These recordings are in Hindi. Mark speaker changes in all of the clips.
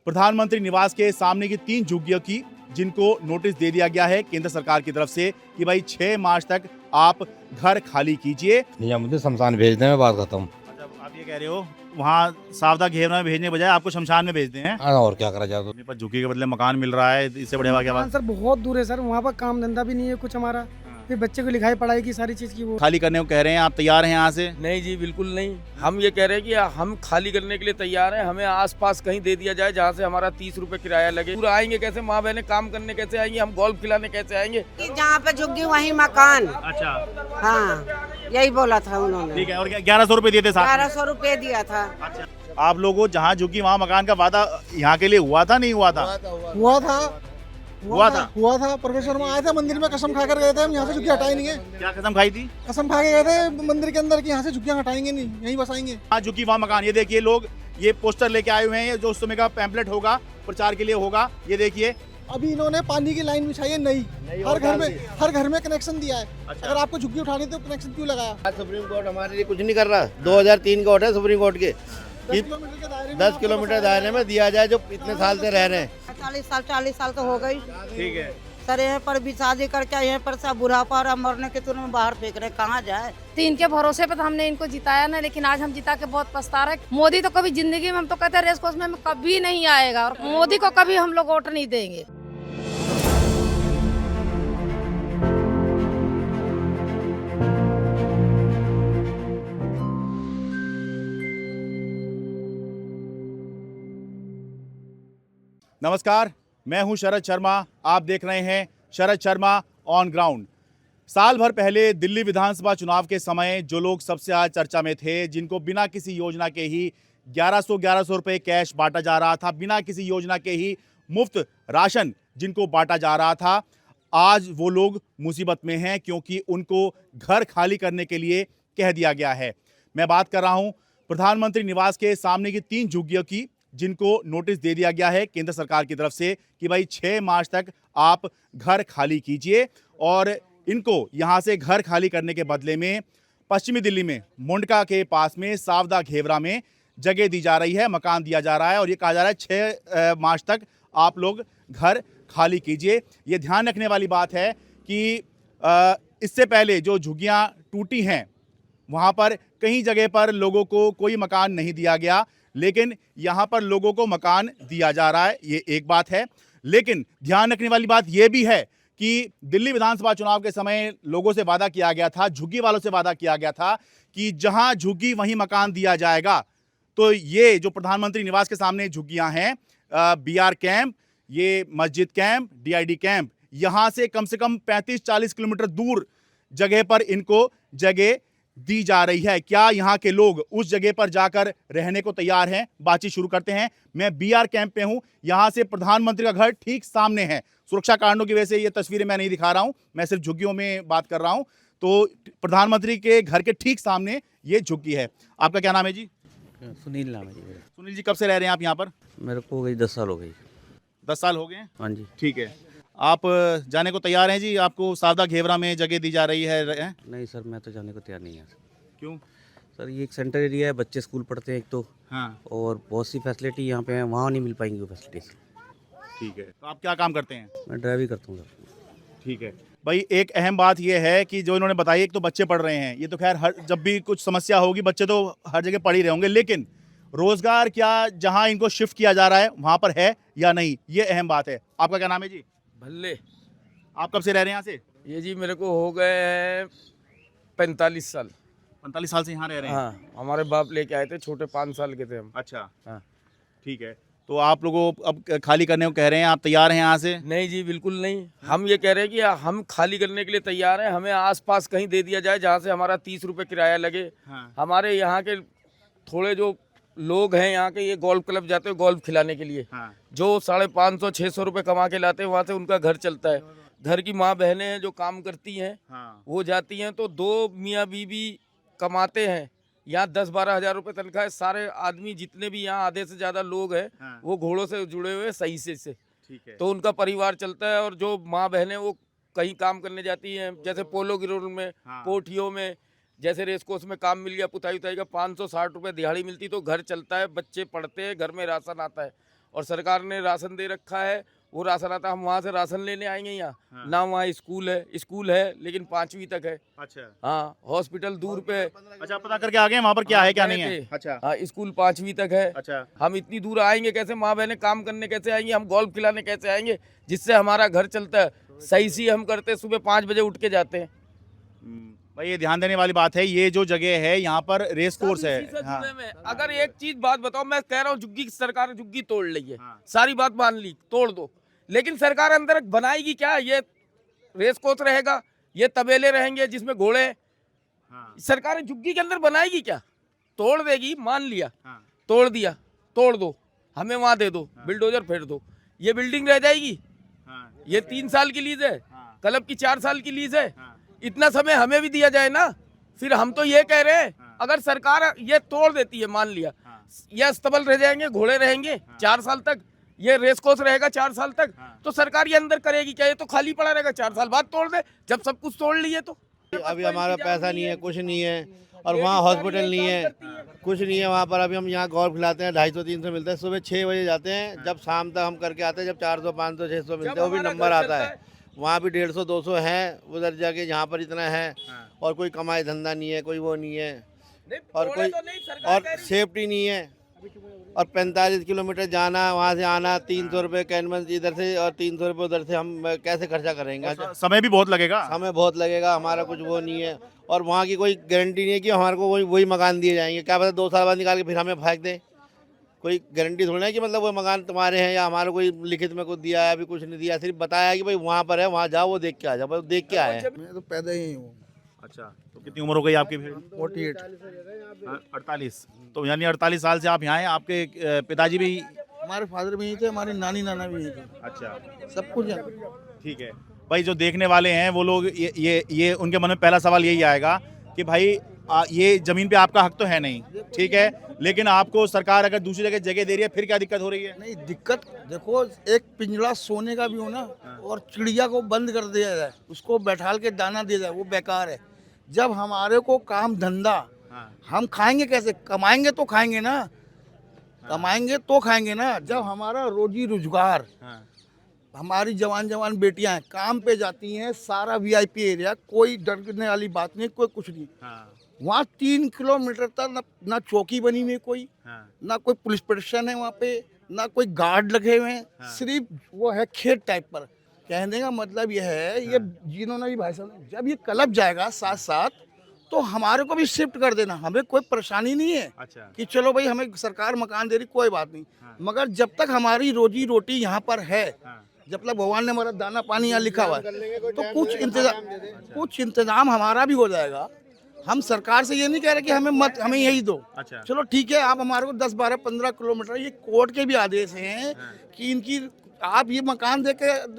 Speaker 1: प्रधानमंत्री निवास के सामने की 3 झुग्गियों की जिनको नोटिस दे दिया गया है केंद्र सरकार की तरफ से कि भाई 6 मार्च तक आप घर खाली कीजिए।
Speaker 2: नहीं, हम मुझे शमशान भेज दें, बात खत्म।
Speaker 1: अच्छा, आप ये कह रहे हो वहाँ सावधा घेरना में भेजने के बजाय आपको शमशान में भेज दें हैं?
Speaker 2: और क्या करा जाए।
Speaker 1: अपने पास झुग्गी के बदले मकान मिल रहा है, इससे बढ़िया क्या बात।
Speaker 3: सर बहुत दूर है सर, वहाँ पर काम धंधा भी नहीं है कुछ हमारा, फिर बच्चे को लिखाई पढ़ाई की सारी चीज़ की वो।
Speaker 1: खाली करने को कह रहे हैं, आप तैयार हैं यहाँ से?
Speaker 4: नहीं जी, बिल्कुल नहीं। हम ये कह रहे हैं कि हम खाली करने के लिए तैयार हैं। हमें आसपास कहीं दे दिया जाए जहाँ से हमारा 30 रुपए किराया लगे। पूरा आएंगे कैसे, माँ बहनें काम करने कैसे आएंगी, हम गोल्फ खिलाने कैसे आएंगे?
Speaker 5: जहाँ पे झुग्गी वहीं मकान।
Speaker 1: अच्छा,
Speaker 5: हाँ, यही बोला था उन्होंने।
Speaker 1: ठीक है। और 1100 रुपए दिए थे साथ में?
Speaker 5: 1100 रुपए दिया था।
Speaker 1: अच्छा, आप लोगों जहाँ झुग्गी वहाँ मकान का वादा यहाँ के लिए हुआ था नहीं हुआ था? हुआ था।
Speaker 3: प्रोफेसर में आए थे, मंदिर में कसम खाकर गए थे हम, यहाँ से झुग्गी हटाई नहीं है।
Speaker 1: क्या कसम खाई थी?
Speaker 3: कसम खा के गए थे मंदिर के अंदर कि यहाँ से झुग्गियाँ हटाएंगे नहीं, यहीं बसाएंगे।
Speaker 1: हाँ, झुग्गी वहाँ मकान। ये देखिए, लोग ये पोस्टर लेके आए हुए हैं, ये जो उस समय का पैम्पलेट होगा प्रचार के लिए होगा। ये देखिए,
Speaker 3: अभी इन्होंने पानी की लाइन बिछाई है नई, हर घर में कनेक्शन दिया है।
Speaker 1: अच्छा।
Speaker 3: अगर आपको झुग्गी उठानी तो कनेक्शन क्यों लगाया?
Speaker 6: सुप्रीम कोर्ट हमारे लिए कुछ नहीं कर रहा। 2003 का ऑर्डर है सुप्रीम कोर्ट के, 10 किलोमीटर दायरे में दिया जाए जो इतने साल से रह रहे हैं।
Speaker 5: 40 साल तो हो गई।
Speaker 1: ठीक है।
Speaker 5: सर यहाँ पर भी शादी करके यहाँ पर सब बुढ़ापा और मरने के तुरंत बाहर फेंक रहे, कहाँ जाए?
Speaker 7: तो इनके भरोसे पे तो हमने इनको जिताया ना, लेकिन आज हम जिता के बहुत पछता रहे। मोदी तो कभी जिंदगी में, हम तो कहते हैं रेस कोर्स में कभी नहीं आएगा, और मोदी को कभी हम लोग वोट नहीं देंगे।
Speaker 1: नमस्कार, मैं हूं शरद शर्मा। आप देख रहे हैं शरद शर्मा ऑन ग्राउंड। साल भर पहले दिल्ली विधानसभा चुनाव के समय जो लोग सबसे ज़्यादा चर्चा में थे, जिनको बिना किसी योजना के ही 1100 रुपए कैश बांटा जा रहा था, बिना किसी योजना के ही मुफ्त राशन जिनको बांटा जा रहा था, आज वो लोग मुसीबत में हैं क्योंकि उनको घर खाली करने के लिए कह दिया गया है। मैं बात कर रहा हूँ प्रधानमंत्री निवास के सामने की 3 झुग्गियों की जिनको नोटिस दे दिया गया है केंद्र सरकार की तरफ से कि भाई 6 मार्च तक आप घर खाली कीजिए। और इनको यहाँ से घर खाली करने के बदले में पश्चिमी दिल्ली में मुंडका के पास में सावधा घेवरा में जगह दी जा रही है, मकान दिया जा रहा है और ये कहा जा रहा है 6 मार्च तक आप लोग घर खाली कीजिए। ये ध्यान रखने वाली बात है कि इससे पहले जो झुग्गियाँ टूटी हैं वहाँ पर कई जगह पर लोगों को कोई मकान नहीं दिया गया, लेकिन यहाँ पर लोगों को मकान दिया जा रहा है। ये एक बात है, लेकिन ध्यान रखने वाली बात यह भी है कि दिल्ली विधानसभा चुनाव के समय लोगों से वादा किया गया था, झुग्गी वालों से वादा किया गया था कि जहां झुग्गी वहीं मकान दिया जाएगा। तो ये जो प्रधानमंत्री निवास के सामने झुग्गियां हैं, BR कैंप, ये मस्जिद कैंप, DID कैंप, यहाँ से कम 35-40 किलोमीटर दूर जगह पर इनको जगह दी जा रही है। क्या यहाँ के लोग उस जगह पर जाकर रहने को तैयार हैं? बातचीत शुरू करते हैं। मैं BR कैंप पे हूँ, यहाँ से प्रधानमंत्री का घर ठीक सामने है। सुरक्षा कारणों की वजह से ये तस्वीरें मैं नहीं दिखा रहा हूँ, मैं सिर्फ झुग्गियों में बात कर रहा हूँ। तो प्रधानमंत्री के घर के ठीक सामने ये झुग्गी है। आपका क्या नाम है जी?
Speaker 8: सुनील नाम है जी मेरा।
Speaker 1: सुनील जी, कब से रह रहे हैं आप यहाँ पर?
Speaker 8: मेरे को हो गई 10 साल हो गई।
Speaker 1: 10 साल हो गए हैं?
Speaker 8: हाँ जी।
Speaker 1: ठीक है। आप जाने को तैयार हैं जी? आपको सावधा घेवरा में जगह दी जा रही है?
Speaker 8: नहीं सर, मैं तो जाने को तैयार नहीं है।
Speaker 1: क्यों?
Speaker 8: सर ये एक सेंटर एरिया है, बच्चे स्कूल पढ़ते हैं एक तो,
Speaker 1: हाँ,
Speaker 8: और बहुत सी फैसिलिटी यहाँ पे है, वहाँ नहीं मिल पाएंगी वो फैसिलिटीज।
Speaker 1: ठीक है। तो आप क्या काम करते हैं?
Speaker 8: मैं ड्राइविंग करता हूँ सर।
Speaker 1: ठीक है भाई, एक अहम बात यह है कि जो इन्होंने बताई, एक तो बच्चे पढ़ रहे हैं, ये तो खैर हर जब भी कुछ समस्या होगी बच्चे तो हर जगह पढ़ ही रहे होंगे, लेकिन रोजगार क्या जहां इनको शिफ्ट किया जा रहा है वहां पर है या नहीं, ये अहम बात है। आपका क्या नाम है जी?
Speaker 4: भल्ले।
Speaker 1: आप कब से रह रहे हैं यहाँ से?
Speaker 4: ये जी मेरे को हो गए हैं 45 साल।
Speaker 1: 45 साल से यहाँ रह रहे हैं?
Speaker 4: हाँ, हमारे बाप लेके आए थे, छोटे 5 साल के थे हम।
Speaker 1: अच्छा,
Speaker 4: हाँ।
Speaker 1: ठीक है। तो आप लोगों अब खाली करने को कह रहे हैं, आप तैयार हैं यहाँ से?
Speaker 4: नहीं जी, बिल्कुल नहीं। हम ये कह रहे हैं कि हम खाली करने के लिए तैयार हैं। हमें आसपास कहीं दे दिया जाए जहाँ से हमारा 30 रुपए किराया लगे।
Speaker 1: हाँ।
Speaker 4: हमारे यहाँ के थोड़े जो लोग हैं यहाँ के, ये गोल्फ क्लब जाते हैं गोल्फ खिलाने के लिए।
Speaker 1: हाँ।
Speaker 4: जो 550-600 रुपए कमा के लाते हैं, वहाँ से उनका घर चलता है। घर की माँ बहनें हैं जो काम करती हैं,
Speaker 1: हाँ।
Speaker 4: वो जाती हैं, तो 2 मियाँ बीवी कमाते हैं। यहाँ 10-12 हज़ार रुपये तनख्वाह है। सारे आदमी जितने भी यहाँ आधे से ज़्यादा लोग हैं,
Speaker 1: हाँ।
Speaker 4: वो घोड़ों से जुड़े हुए सही से
Speaker 1: ठीक है।
Speaker 4: तो उनका परिवार चलता है। और जो माँ बहनें वो कहीं काम करने जाती हैं, जैसे पोलो ग्राउंड में,
Speaker 1: हाँ।
Speaker 4: कोठियों में, जैसे रेस कोर्स में काम मिल गया, पुताई उताई का 560 रुपये दिहाड़ी मिलती, तो घर चलता है, बच्चे पढ़ते हैं, घर में राशन आता है। और सरकार ने राशन दे रखा है, वो राशन आता, हम वहाँ से राशन लेने आएंगे यहाँ ना, वहाँ स्कूल है लेकिन 5वीं तक है।
Speaker 1: अच्छा
Speaker 4: हाँ, हॉस्पिटल दूर पे।
Speaker 1: अच्छा, पता करके आ गए वहाँ पर क्या है क्या नहीं है? अच्छा
Speaker 4: हाँ, स्कूल 5वीं तक है।
Speaker 1: अच्छा
Speaker 4: हम इतनी दूर आएंगे कैसे? माँ बहने काम करने कैसे आएंगी? हम गोल्फ खिलाने कैसे आएंगे जिससे हमारा घर चलता है? सही सी हम करते, सुबह 5 बजे उठ के जाते हैं।
Speaker 1: भाई ये ध्यान देने वाली बात है, ये जो जगह है यहाँ पर रेस कोर्स है।
Speaker 4: इसी से
Speaker 1: हाँ।
Speaker 4: जुड़े में। अगर एक चीज बात बताओ, मैं कह रहा हूँ झुग्गी की सरकार झुग्गी तोड़ ली है।
Speaker 1: हाँ।
Speaker 4: सारी बात मान ली, तोड़ दो, लेकिन सरकार अंदर बनाएगी क्या? ये रेस कोर्स रहेगा, ये तबेले रहेंगे जिसमें घोड़े।
Speaker 1: हाँ।
Speaker 4: सरकार झुग्गी के अंदर बनाएगी क्या? तोड़ देगी, मान लिया,
Speaker 1: हाँ।
Speaker 4: तोड़ दिया, तोड़ दो, हमें वहां दे दो, बिल्डोजर फेर दो, ये बिल्डिंग रह जाएगी।
Speaker 1: हाँ।
Speaker 4: ये 3 साल की लीज है,
Speaker 1: हाँ।
Speaker 4: क्लब की 4 साल की लीज है।
Speaker 1: हाँ।
Speaker 4: इतना समय हमें भी दिया जाए ना। फिर हम तो ये कह रहे हैं, अगर सरकार ये तोड़ देती है, मान लिया, ये अस्तबल रह जाएंगे, घोड़े रहेंगे 4 साल तक, ये रेस कोर्स रहेगा 4 साल तक, तो सरकार ये अंदर करेगी क्या? ये तो खाली पड़ा रहेगा। 4 साल बाद तोड़ दे, जब सब कुछ तोड़ लिए तो।
Speaker 6: अभी हमारा पैसा नहीं है, कुछ नहीं है, और वहाँ हॉस्पिटल नहीं है, कुछ नहीं है वहाँ पर। अभी हम यहाँ गोल्फ खिलाते हैं, 250-300 मिलता है। सुबह 6 बजे जाते हैं, जब शाम तक हम करके आते हैं, जब 400, 500, 600 मिलते हैं, वो भी नंबर आता है। वहाँ भी 150, 200 है उधर जाके, जहाँ पर इतना है, और कोई कमाई धंधा नहीं है, कोई वो नहीं है, और कोई और सेफ्टी नहीं है, और 45 किलोमीटर जाना, वहाँ से आना, 300 रुपये कैनवस इधर से और 300 रुपये उधर से, हम कैसे खर्चा करेंगे?
Speaker 1: समय भी बहुत लगेगा।
Speaker 6: समय बहुत लगेगा, हमारा कुछ वो नहीं है, और वहाँ की कोई गारंटी नहीं है कि हमारे को वही मकान दिए जाएंगे। क्या पता 2 साल बाद निकाल के फिर हमें फेंक दें। कोई गारंटी थोड़ी है कि मतलब वो मकान तुम्हारे हैं, या हमारा कोई लिखित में कुछ दिया है, अभी कुछ नहीं दिया, सिर्फ बताया कि भाई वहाँ पर है, वहाँ जाओ, वो देख के आ जाओ। बस देख के आए।
Speaker 9: मैं तो पैदा ही हूँ।
Speaker 1: अच्छा, तो कितनी उम्र हो गई आपकी फिर?
Speaker 9: 48।
Speaker 1: 48। तो यानी 48 साल से आप यहाँ हैं। आपके पिताजी भी?
Speaker 9: हमारे फादर भी यहीं थे, हमारी नानी नाना भी यहीं थे।
Speaker 1: अच्छा,
Speaker 9: सब कुछ है।
Speaker 1: ठीक है भाई। जो देखने वाले हैं वो लोग ये उनके मन में पहला सवाल यही आएगा कि भाई ये जमीन पे आपका हक तो है नहीं, ठीक है, लेकिन आपको सरकार अगर दूसरी जगह दे रही है, फिर क्या दिक्कत हो रही है?
Speaker 9: नहीं दिक्कत, देखो, एक पिंजरा सोने का भी हो ना, और चिड़िया को बंद कर दिया जाए, उसको बैठाल के दाना दिया जाए, वो बेकार है। जब हमारे को काम धंधा, हम खाएंगे कैसे? कमाएंगे तो खाएंगे ना, कमाएंगे तो खाएंगे ना। जब हमारा रोजी रोजगार, हमारी जवान बेटियां काम पे जाती हैं, सारा VIP एरिया, कोई डरने वाली बात नहीं, कोई कुछ नहीं। वहाँ 3 किलोमीटर तक ना चौकी बनी हुई कोई, ना कोई पुलिस स्टेशन है वहाँ पे, ना कोई गार्ड लगे हुए हैं, सिर्फ वो है खेत टाइप पर। कहने का मतलब ये है, ये जिन्होंने भी भाई साहब, जब ये क्लब जाएगा साथ साथ, तो हमारे को भी शिफ्ट कर देना, हमें कोई परेशानी नहीं है।
Speaker 1: अच्छा।
Speaker 9: कि चलो भाई हमें सरकार मकान दे रही, कोई बात नहीं, मगर जब तक हमारी रोजी रोटी यहाँ पर है, जब तक भगवान ने हमारा दाना पानी यहाँ लिखा हुआ है, तो कुछ इंतजाम हमारा भी हो जाएगा। हम सरकार से ये नहीं कह रहे कि हमें यही दो।
Speaker 1: अच्छा।
Speaker 9: चलो ठीक है, आप हमारे को 10, 12, 15 किलोमीटर, ये कोर्ट के भी आदेश हैं कि इनकी आप ये मकान दे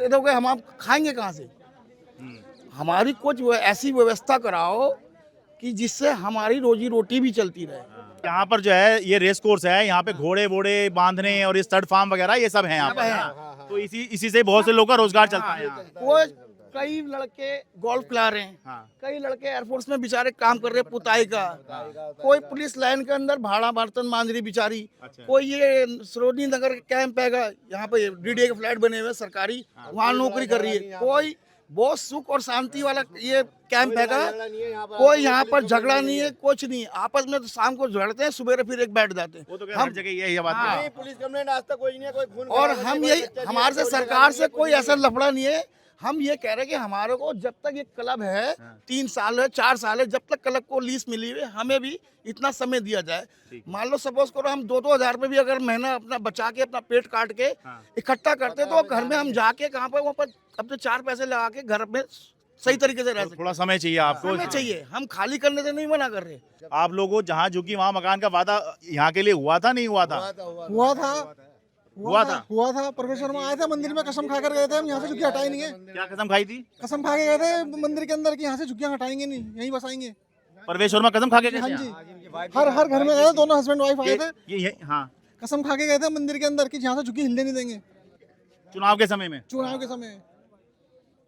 Speaker 9: दोगे, हम आप खाएंगे कहाँ से? हमारी कुछ ऐसी व्यवस्था कराओ कि जिससे हमारी रोजी रोटी भी चलती रहे।
Speaker 1: यहाँ पर जो है ये रेस कोर्स है, यहाँ पे घोड़े वोड़े बांधने और ये स्टड फार्म वगैरह ये सब है यहाँ पर। तो इसी से बहुत से लोगों का रोजगार चलता है यहाँ।
Speaker 9: वो कई लड़के गोल्फ खिला रहे हैं, कई लड़के एयरफोर्स में बेचारे काम कर रहे हैं पुताई का, कोई पुलिस लाइन के अंदर भाड़ा बर्तन बांध रही बेचारी, कोई ये सरोजनी नगर कैंप है यहाँ पे DDA के फ्लैट बने हुए सरकारी, वहाँ नौकरी कर रही है। कोई बहुत सुख और शांति वाला ये कैंप हैगा, कोई यहाँ पर झगड़ा नहीं है, कुछ नहीं। आपस में तो शाम को झगड़ते हैं, सुबह फिर एक बैठ जाते हैं।
Speaker 1: हर जगह यही बात है।
Speaker 6: पुलिस कंप्लेंट आज तक कोई नहीं है, कोई खून
Speaker 9: और हम यही, हमारे से सरकार से कोई ऐसा लफड़ा नहीं है। हम ये कह रहे हैं कि हमारे को जब तक ये क्लब है, 3 साल है, 4 साल है, जब तक क्लब को लीज मिली हुई है, हमें भी इतना समय दिया जाए। मान लो सपोज करो हम 2-2 हज़ार रुपये भी अगर महीना अपना बचा के, अपना पेट काट के इकट्ठा करते, तो घर में हम जाके कहाँ पर वहाँ पर अपने 4 पैसे लगा के घर में सही तरीके से रह सकते।
Speaker 1: थोड़ा समय चाहिए आपको।
Speaker 9: समय चाहिए, हम खाली करने से नहीं मना कर रहे।
Speaker 1: आप लोगों जहाँ झुकी वहाँ मकान का वादा यहाँ के लिए हुआ था, नहीं हुआ था?
Speaker 3: हुआ था। परमेश्वर में आए थे, मंदिर में कसम खा कर गए थे, हम यहाँ से झुग्गियाँ हटाई नहीं है।
Speaker 1: क्या कसम खाई थी?
Speaker 3: कसम खा के गए थे मंदिर के अंदर कि यहाँ से झुग्गियाँ हटाएंगे नहीं, यहीं बसाएंगे।
Speaker 1: परमेश्वर में कसम खा के गए
Speaker 3: हाँ
Speaker 1: थे?
Speaker 3: जी, हर घर में गए, दोनों हस्बैंड वाइफ आए थे,
Speaker 1: ये हाँ,
Speaker 3: कसम खा के गए थे मंदिर के अंदर कि यहाँ से झुग्गी हिलने नहीं देंगे
Speaker 1: चुनाव के समय में।
Speaker 3: चुनाव के समय।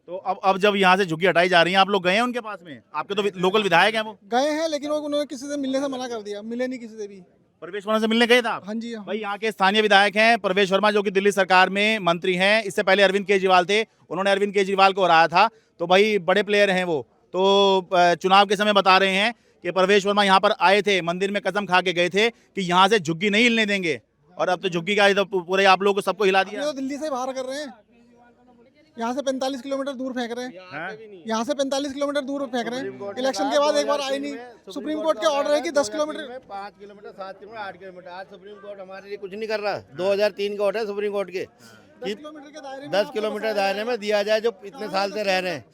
Speaker 1: तो अब जब यहाँ से झुग्गी हटाई जा रही है, आप लोग गए हैं उनके पास में? आपके तो लोकल विधायक हैं वो।
Speaker 3: गए हैं, लेकिन वो उन्होंने किसी से मिलने से मना कर दिया, मिले नहीं किसी से भी।
Speaker 1: प्रवेश वर्मा से मिलने गए थे आप?
Speaker 3: हाँ जी, हाँ।
Speaker 1: भाई यहाँ के स्थानीय विधायक हैं प्रवेश वर्मा, जो कि दिल्ली सरकार में मंत्री हैं। इससे पहले अरविंद केजरीवाल थे, उन्होंने अरविंद केजरीवाल को हराया था। तो भाई बड़े प्लेयर हैं वो। तो चुनाव के समय बता रहे हैं कि प्रवेश वर्मा यहाँ पर आए थे, मंदिर में कसम खा के गए थे कि यहाँ से झुग्गी नहीं हिलने देंगे, और अब तो झुग्गी का तो पूरे आप लोगों को सबको हिला दिया।
Speaker 3: तो दिल्ली से बाहर कर रहे हैं, यहाँ से 45 किलोमीटर दूर फेंक रहे हैं, यहाँ से 45 किलोमीटर दूर फेंक रहे हैं। इलेक्शन के बाद एक बार आए नहीं। सुप्रीम कोर्ट के ऑर्डर है कि 10 किलोमीटर,
Speaker 6: 5 किलोमीटर, 7 किलोमीटर, 8 किलोमीटर। आज सुप्रीम कोर्ट हमारे लिए कुछ नहीं कर रहा। 2003 का ऑर्डर है सुप्रीम कोर्ट के,
Speaker 3: 10 किलोमीटर के दायरे में
Speaker 6: 10 किलोमीटर दायरे में दिया जाए। जो इतने साल से रह रहे हैं,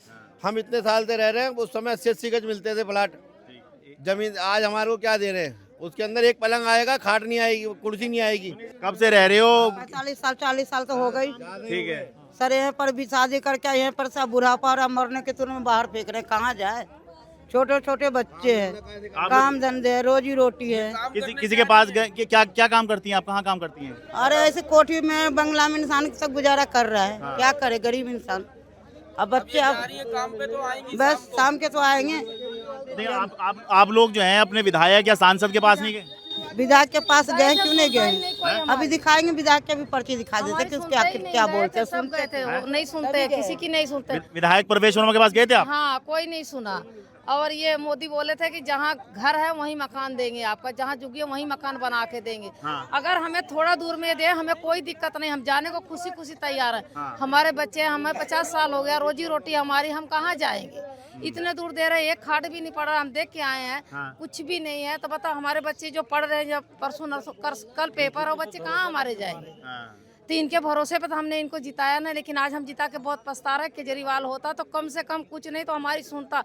Speaker 6: हम इतने साल से रह रहे हैं, उस समय 80-80 गज मिलते थे प्लाट जमीन। आज हमारे को क्या दे रहे हैं? उसके अंदर एक पलंग आएगा, खाट नहीं आएगी, कुर्सी नहीं आएगी।
Speaker 1: कब से रह रहे हो?
Speaker 5: 40 साल तो हो गई।
Speaker 1: ठीक है।
Speaker 5: सर यहाँ पर भी शादी करके यहाँ पर सब बुढ़ापा और मरने के तुरंत बाहर फेंक रहे हैं। कहाँ जाए? छोटे छोटे बच्चे हैं, काम धंधे है, रोजी रोटी है।
Speaker 1: किसी के पास गए कि क्या काम करती हैं आप? कहाँ काम करती हैं?
Speaker 5: अरे ऐसे कोठी में बंगला में इंसान सब गुजारा कर रहा है। क्या करे गरीब इंसान? अब बच्चे अब
Speaker 4: काम पे तो आएंगे,
Speaker 5: बस शाम के तो आएंगे।
Speaker 1: नहीं, आप लोग जो हैं अपने विधायक या सांसद के पास नहीं गए?
Speaker 5: विधायक के पास गए, क्यों नहीं गए? अभी दिखाएंगे, विधायक के भी पर्ची दिखा देते कि उसके आखिर क्या बोलते हैं।
Speaker 7: सब गए थे, वो नहीं सुनते, किसी की नहीं सुनते।
Speaker 1: विधायक प्रवेश वर्मा के पास गए थे आप?
Speaker 7: हाँ, कोई नहीं सुना। और ये मोदी बोले थे कि जहाँ घर है वहीं मकान देंगे आपका, जहाँ झुग्गी है वहीं मकान बना के देंगे।
Speaker 1: हाँ।
Speaker 7: अगर हमें थोड़ा दूर में दे, हमें कोई दिक्कत नहीं, हम जाने को खुशी खुशी तैयार है।
Speaker 1: हाँ।
Speaker 7: हमारे बच्चे, हमें 50 साल हो गया, रोजी रोटी हमारी, हम कहाँ जाएंगे? इतने दूर दे रहे हैं, एक खाट भी नहीं पड़ रहा, हम देख के आए हैं।
Speaker 1: हाँ।
Speaker 7: कुछ भी नहीं है। तो बताओ हमारे बच्चे जो पढ़ रहे हैं, जब परसों नरसों कल पेपर हो, बच्चे कहाँ हमारे जाएंगे? तो इनके भरोसे पे तो हमने इनको जिताया ना, लेकिन आज हम जिता के बहुत पछता रहे। केजरीवाल होता तो कम से कम कुछ नहीं तो हमारी सुनता।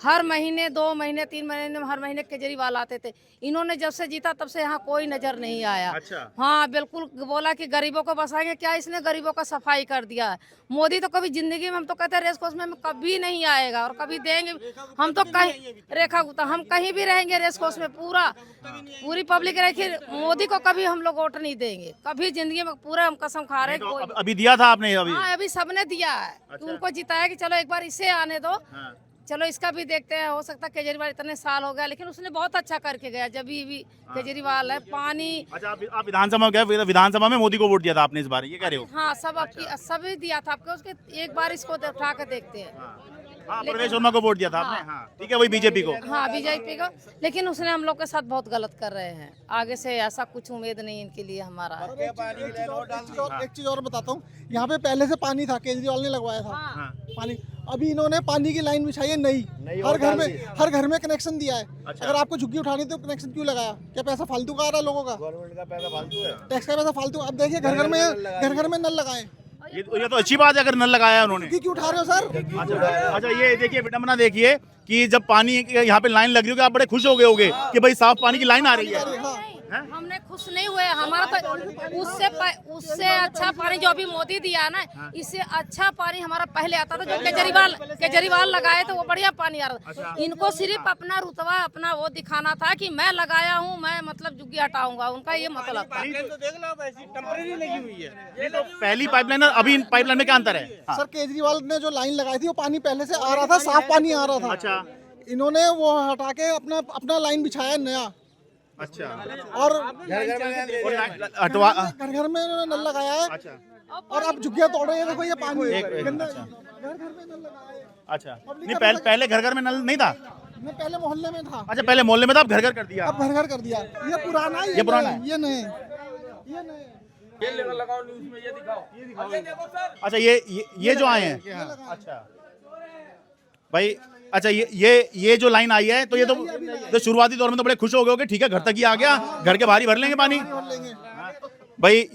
Speaker 7: हर महीने, 2 महीने, 3 महीने में हर महीने केजरीवाल आते थे। इन्होंने जब से जीता तब से यहाँ कोई नजर नहीं आया।
Speaker 1: अच्छा।
Speaker 7: हाँ बिल्कुल, बोला कि गरीबों को बसाएंगे, क्या इसने गरीबों का सफाई कर दिया है। मोदी तो कभी जिंदगी में, हम तो कहते हैं रेस कोर्स में कभी नहीं आएगा और कभी देंगे। हम तो कहीं रेखा गुप्ता, हम कहीं भी रहेंगे रेस कोर्स में, पूरी पब्लिक रहेगी। मोदी को कभी हम लोग वोट नहीं देंगे, कभी जिंदगी में। पूरा हम कसम खा रहे हैं।
Speaker 1: अभी दिया था आपने?
Speaker 7: हाँ, अभी सबने दिया है।
Speaker 1: अच्छा।
Speaker 7: उनको जिताया कि चलो एक बार इसे आने दो।
Speaker 1: हाँ।
Speaker 7: चलो इसका भी देखते हैं, हो सकता है केजरीवाल इतने साल हो गया, लेकिन उसने बहुत अच्छा करके गया। जब भी केजरीवाल है, पानी।
Speaker 1: अच्छा, आप विधानसभा में गए, विधानसभा में मोदी को वोट दिया था आपने इस बार, ये कह रहे हो?
Speaker 7: हाँ, सब आपकी सभी दिया था आपके, उसके एक बार इसको उठा के देखते हैं।
Speaker 1: हाँ, प्रवेश वर्मा को वोट दिया था आपने? हाँ, ठीक है, वही बीजेपी को।
Speaker 7: हाँ, बीजेपी को। लेकिन उसने हम लोग के साथ बहुत गलत कर रहे हैं। आगे से ऐसा कुछ उम्मीद नहीं इनके लिए हमारा।
Speaker 3: एक चीज और बताता हूँ, यहाँ पे पहले से पानी था, केजरीवाल ने लगवाया था।
Speaker 7: हाँ।
Speaker 3: पानी, अभी इन्होंने पानी की लाइन बिछाई है नई, हर घर में कनेक्शन दिया है।
Speaker 1: अच्छा।
Speaker 3: अगर आपको झुग्गी उठानी तो कनेक्शन क्यों लगाया? क्या पैसा फालतू का आ रहा है लोगों का?
Speaker 6: गवर्नमेंट का पैसा फालतू है,
Speaker 3: टैक्स का पैसा फालतू। अब देखिए घर घर में नल लगाए।
Speaker 1: ये तो अच्छी बात है अगर नल लगाया उन्होंने।
Speaker 3: क्यों उठा रहे हो सर?
Speaker 1: अच्छा, ये देखिए विडम्बना देखिए कि जब पानी यहाँ पे लाइन लग रही होगी, आप बड़े खुश हो गए होगे कि भाई साफ पानी की लाइन आ रही है।
Speaker 3: हाँ।
Speaker 7: हमने खुश नहीं हुए, हमारा तो उससे अच्छा पानी जो अभी मोदी दिया है ना, इससे अच्छा पानी हमारा पहले आता था, जो केजरीवाल लगाए तो वो बढ़िया पानी आ रहा था। इनको सिर्फ अपना रुतबा, अपना वो दिखाना था कि मैं लगाया हूँ, मैं मतलब झुग्गी हटाऊंगा, उनका ये मतलब था।
Speaker 1: तो पहली पाइपलाइन और अभी पाइपलाइन में क्या अंतर है?
Speaker 3: सर, केजरीवाल ने जो लाइन लगाई थी वो पानी पहले से आ रहा था, साफ पानी आ रहा था।
Speaker 1: अच्छा।
Speaker 3: इन्होंने वो हटा के अपना लाइन बिछाया नया।
Speaker 1: अच्छा।
Speaker 3: और
Speaker 1: हटवा
Speaker 3: घर में इन्होंने नल लगाया है।
Speaker 1: अच्छा।
Speaker 3: और अब झुग्गियां तोड़ रहे हैं, देखो ये पानी गंदा।
Speaker 1: अच्छा।
Speaker 3: घर में नल लगाया है।
Speaker 1: अच्छा, नहीं पहले घर में नल नहीं था?
Speaker 3: मैं पहले मोहल्ले में था।
Speaker 1: अच्छा, पहले मोहल्ले में था, अब घर कर दिया।
Speaker 3: अब घर कर दिया। ये पुराना है,
Speaker 1: ये पुराना है।
Speaker 3: ये नए।
Speaker 4: लगाओ न्यूज़ में, ये दिखाओ, ये देखो सर।
Speaker 1: अच्छा, ये जो आए हैं। अच्छा भाई, अच्छा ये जो लाइन आई है, तो ये तो शुरुआती दौर में तो बड़े खुश हो गए होगे, ठीक है घर तक ही आ गया, घर के बाहर ही भर लेंगे पानी। भाई,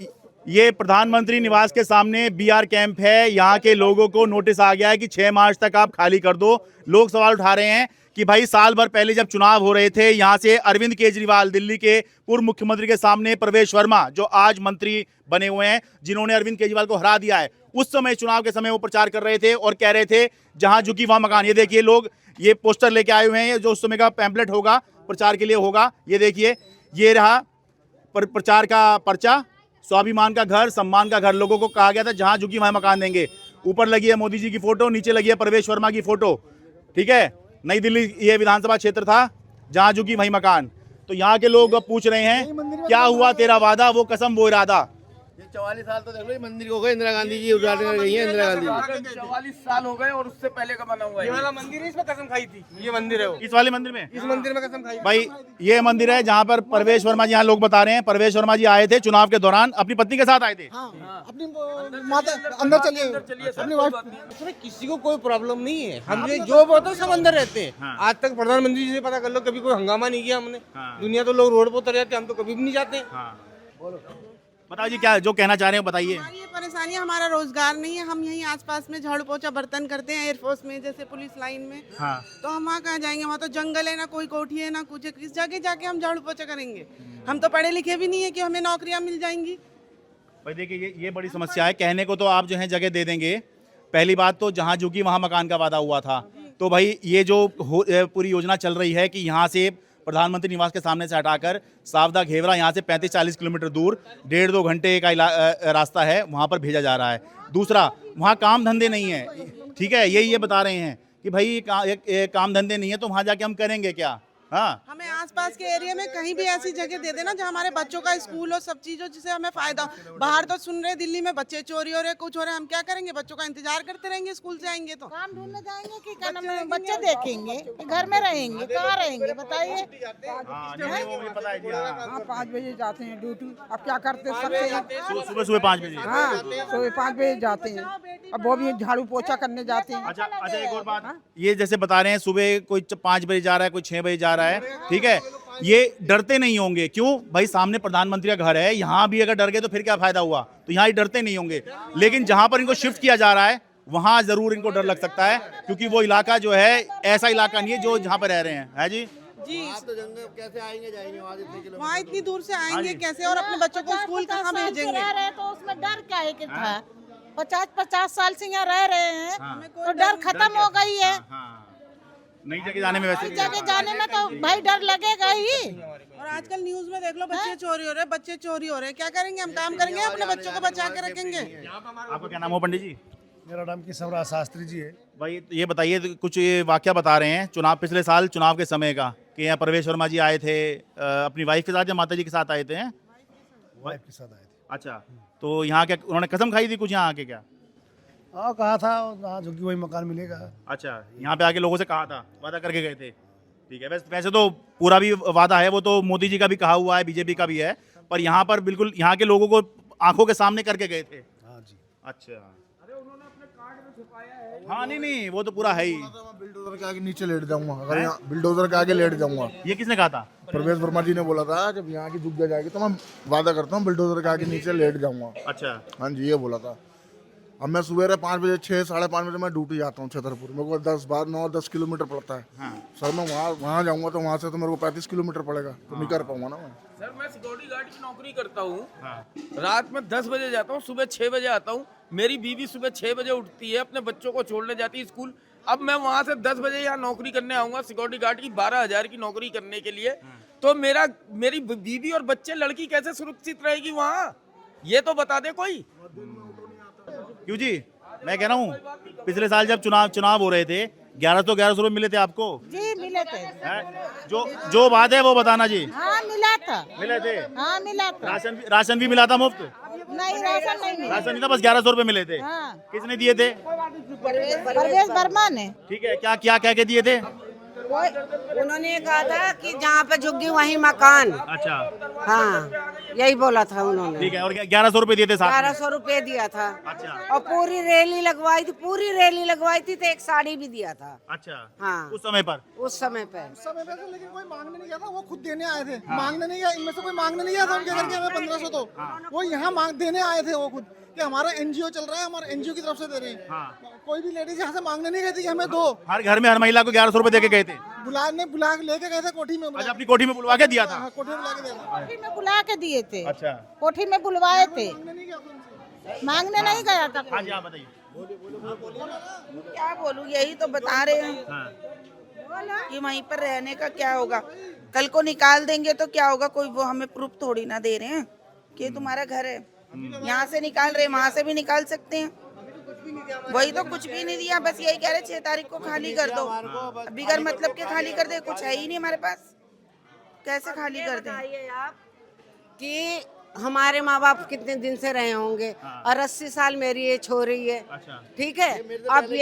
Speaker 1: ये प्रधानमंत्री निवास के सामने बीआर कैंप है। यहाँ के लोगों को नोटिस आ गया है कि 6 मार्च तक आप खाली कर दो। लोग सवाल उठा रहे हैं कि भाई साल भर पहले जब चुनाव हो रहे थे, यहाँ से अरविंद केजरीवाल, दिल्ली के पूर्व मुख्यमंत्री के सामने प्रवेश वर्मा, जो आज मंत्री बने हुए हैं, जिन्होंने अरविंद केजरीवाल को हरा दिया है, उस समय चुनाव के समय वो प्रचार कर रहे थे और कह रहे थे जहां झुकी वहां मकान। ये देखिए लोग ये पोस्टर लेके आए हुए हैं, जो उस समय का पैम्पलेट होगा, प्रचार के लिए होगा। ये देखिए, ये रहा प्रचार का पर्चा। स्वाभिमान का घर, सम्मान का घर, लोगों को कहा गया था जहां झुकी वहां मकान देंगे। ऊपर लगी है मोदी जी की फोटो, नीचे लगी है प्रवेश वर्मा की फोटो। ठीक है, नई दिल्ली ये विधानसभा क्षेत्र था, जहां झुकी वहीं मकान। तो यहाँ के लोग अब पूछ रहे हैं क्या हुआ तेरा वादा वो कसम वो इरादा।
Speaker 6: ये 44 साल तो देख लो, ये मंदिर हो गए इंदिरा गांधी जी उद्घाटन कर गई है, इंदिरा गांधी जी।
Speaker 4: 44 साल हो गए और उससे पहले का बना हुआ है।
Speaker 9: ये वाला मंदिर है, इसमें कसम खाई थी, ये मंदिर है वो।
Speaker 1: इस वाले मंदिर में
Speaker 9: इस मंदिर में कसम खाई।
Speaker 1: भाई ये मंदिर है जहाँ पर परवेश वर्मा जी, यहाँ लोग बता रहे हैं परवेश वर्मा जी आए थे चुनाव के दौरान, अपनी पत्नी के साथ आए थे।
Speaker 3: हाँ, अपनी माता अंदर चलिए, अपनी वाइफ।
Speaker 9: इसमें किसी को कोई प्रॉब्लम नहीं है, हम ये जो होता है सब अंदर रहते हैं। आज तक प्रधानमंत्री जी से पता कर लो, कभी कोई हंगामा नहीं किया हमने। दुनिया तो लोग रोड पर उतर जाते, हम तो कभी भी नहीं जाते।
Speaker 1: बताओ जी क्या जो कहना चाह रहे हो बताइए।
Speaker 10: हमारी ये परेशानी है, हमारा रोजगार नहीं है। हम यहीं आसपास में झाड़ू पोछा बर्तन करते हैं, एयरफोर्स में जैसे पुलिस लाइन में। तो हम वहाँ कहाँ जाएंगे, वहाँ तो जंगल है, ना कोई कोठी है ना कुछ है, किस जगह जाके हम झाड़ू पोछा करेंगे। हम तो पढ़े लिखे भी नहीं है कि हमें नौकरियाँ मिल जाएंगी।
Speaker 1: भाई देखिए ये बड़ी समस्या है। कहने को तो आप जो है जगह दे देंगे, पहली बात तो जहाँ झुकी वहाँ मकान का वादा हुआ था। तो भाई ये जो पूरी योजना चल रही है कि यहाँ से प्रधानमंत्री निवास के सामने से हटाकर सावदा घेवरा यहाँ से 35-40 किलोमीटर दूर 1.5-2 घंटे का रास्ता है, वहाँ पर भेजा जा रहा है। दूसरा वहाँ काम धंधे नहीं है, ठीक है, यही ये बता रहे हैं कि भाई काम धंधे नहीं है तो वहाँ जाके हम करेंगे क्या। हाँ,
Speaker 10: हमें आसपास के एरिया में कहीं भी ऐसी जगह दे देना जहाँ हमारे बच्चों का स्कूल हो, सब चीज हो, जिससे हमें फायदा हो। बाहर तो सुन रहे दिल्ली में बच्चे चोरी हो रहे, कुछ हो रहे, हम क्या करेंगे? बच्चों का इंतजार करते रहेंगे, स्कूल से आएंगे तो
Speaker 5: काम ढूंढने जाएंगे कि क्या नाम है, बच्चे देखेंगे, घर में रहेंगे, कहाँ रहेंगे बताइए।
Speaker 11: हाँ 5 बजे जाते हैं ड्यूटी, अब क्या करते सब
Speaker 1: सुबह 5 बजे।
Speaker 11: हाँ सुबह 5 बजे जाते हैं, अब वो भी झाड़ू पोछा करने जाते हैं।
Speaker 1: अच्छा एक और बात, ये जैसे बता रहे हैं सुबह कोई 5 बजे जा रहा है, कोई 6 बजे जा रहा है, ठीक है, ये डरते नहीं होंगे क्यों? भाई सामने प्रधानमंत्री का घर है, यहाँ भी अगर डर गए तो फिर क्या फायदा हुआ? तो यहाँ ही डरते नहीं होंगे। लेकिन जहां पर इनको शिफ्ट किया जा रहा है वहां जरूर इनको डर लग सकता है, क्योंकि वो इलाका जो है ऐसा इलाका नहीं है जो जहाँ पर रह रहे हैं। है जी
Speaker 6: तो जंगल कैसे आएंगे जाएंगे
Speaker 10: वहाँ इतनी दूर से आएंगे कैसे, और अपने बच्चों को स्कूल कहाँ भेजेंगे?
Speaker 5: रह रहे तो उसमें डर क्या है कि था 50 साल से यहाँ रह रहे हैं तो डर खत्म हो गई है।
Speaker 1: नई जगह जाने में वैसे
Speaker 5: जगह जाने में तो भाई डर लगेगा ही।
Speaker 10: और आजकल न्यूज में देख लो, बच्चे चोरी हो रहे, बच्चे चोरी हो रहे, क्या करेंगे? हम काम करेंगे, अपने बच्चों को बचा के रखेंगे।
Speaker 1: आपका क्या नाम हो पंडित जी?
Speaker 12: मेरा नाम किशवराज शास्त्री जी है।
Speaker 1: भाई ये बताइए, कुछ ये वाकया बता रहे हैं चुनाव, पिछले साल चुनाव के समय का, कि यहाँ परवेश वर्मा जी आए थे अपनी वाइफ के साथ या माता जी के साथ आए थे?
Speaker 12: वाइफ के साथ आए थे।
Speaker 1: अच्छा, तो यहाँ क्या उन्होंने कसम खाई थी कुछ यहाँ आके क्या?
Speaker 12: हाँ कहा था झुग्गी वही मकान मिलेगा।
Speaker 1: अच्छा, यहाँ पे आके लोगों से कहा था, वादा करके गए थे, ठीक है। वैसे तो पूरा भी वादा है, वो तो मोदी जी का भी कहा हुआ है, बीजेपी का भी है, पर यहाँ पर बिल्कुल यहाँ के लोगों को आंखों के सामने करके गए थे।
Speaker 12: हाँ जी।
Speaker 1: अच्छा, हाँ नहीं वो तो पूरा है ही।
Speaker 12: बिल्डोजर के आगे नीचे लेट जाऊंगा, अगर यहाँ बिल्डोजर के आगे लेट जाऊंगा।
Speaker 1: ये किसने कहा था?
Speaker 12: परवेश वर्मा जी ने बोला था जब यहाँ की झुग्गियाँ जाएगी तो मैं वादा करता हूँ बिल्डोजर के आगे नीचे लेट जाऊंगा।
Speaker 1: अच्छा,
Speaker 12: हाँ जी ये बोला था। अब मैं सुबह 5 बजे 6-5:30 बजे मैं ड्यूटी जाता हूँ छतरपुर, मेरे को 10 किलोमीटर पड़ता है।
Speaker 1: हाँ।
Speaker 12: सर मैं वहाँ जाऊँगा तो वहाँ से तो मेरे को 35 किलोमीटर पड़ेगा, तो नहीं कर पाऊंगा ना मैं।
Speaker 4: सर मैं सिक्योरिटी गार्ड की नौकरी करता हूँ। रात में 10 बजे जाता हूँ, सुबह 6 बजे आता हूँ। मेरी बीवी सुबह 6 बजे उठती है, अपने बच्चों को छोड़ने जाती है स्कूल। अब मैं वहाँ से 10 बजे यहाँ नौकरी करने आऊँगा सिक्योरिटी गार्ड की 12,000 की नौकरी करने के लिए, तो मेरी बीवी और बच्चे, लड़की कैसे सुरक्षित रहेगी वहाँ? ये तो बता दे कोई।
Speaker 1: क्यों जी, मैं कह रहा हूँ पिछले साल जब चुनाव हो रहे थे 1100 रुपए मिले थे आपको?
Speaker 5: जी मिले थे।
Speaker 1: जो बात है वो बताना जी।
Speaker 5: हाँ मिला था।
Speaker 1: मिले थे?
Speaker 5: हाँ मिला था।
Speaker 1: राशन भी मिला था मुफ्त?
Speaker 5: नहीं राशन नहीं मिला।
Speaker 1: राशन नहीं था, बस 1100 रुपए मिले थे।
Speaker 5: हाँ।
Speaker 1: किसने दिए थे?
Speaker 5: परवेश वर्मा ने।
Speaker 1: ठीक है, क्या कह के दिए थे?
Speaker 10: उन्होंने कहा था कि जहाँ पे झुग्गी वहीं मकान।
Speaker 1: अच्छा,
Speaker 10: हाँ यही बोला था उन्होंने।
Speaker 1: ठीक है, और 1100 रुपए दिए थे साथ में?
Speaker 10: 1100 रुपए दिया था।
Speaker 1: अच्छा,
Speaker 10: और पूरी रैली लगवाई थी, तो एक साड़ी भी दिया था।
Speaker 1: अच्छा,
Speaker 10: हाँ
Speaker 1: उस समय पर
Speaker 3: लेकिन कोई मांगने नहीं गया था, वो खुद देने आए थे। मांगने नहीं गया, इनमें से कोई मांगने नहीं गया था उनके घर के, हमें 1500 दो। वो यहाँ देने आए थे वो खुद, कि हमारा एनजीओ चल रहा है, हमारा एनजीओ की तरफ से दे रहे हैं। कोई भी लेडीज यहाँ से मांगने नहीं गई थी कि हमें दो।
Speaker 1: हर घर में हर महिला को 1100 रुपए दे के गए थे?
Speaker 3: बुला लेके गए थे कोठी में।
Speaker 1: अच्छा, अपनी कोठी में बुलवा के दिया था?
Speaker 3: हाँ, कोठी में बुला के दिया था।
Speaker 5: कोठी में बुला के दिए थे।
Speaker 1: अच्छा,
Speaker 5: कोठी में बुलवाए थे, मांगने नहीं गया था।
Speaker 1: हाँ जी, आप बताइए।
Speaker 10: क्या बोलूं, यही तो बता रहे हैं कि वहीं पर रहने का क्या होगा। कल को निकाल देंगे तो क्या होगा? कोई वो हमें प्रूफ थोड़ी ना दे रहे हैं कि तुम्हारा घर है। यहाँ से निकाल रहे, वहाँ से भी निकाल सकते हैं। वही तो कुछ भी नहीं दिया, बस यही कह रहे 6 तारीख को खाली कर दो। बिगर मतलब के खाली कर दे, कुछ है ही नहीं हमारे पास। कैसे खाली कर दें?
Speaker 5: बताइए आप कि हमारे माँ बाप कितने दिन से रहे होंगे और 80 साल मेरी एज हो रही है। ठीक है, अब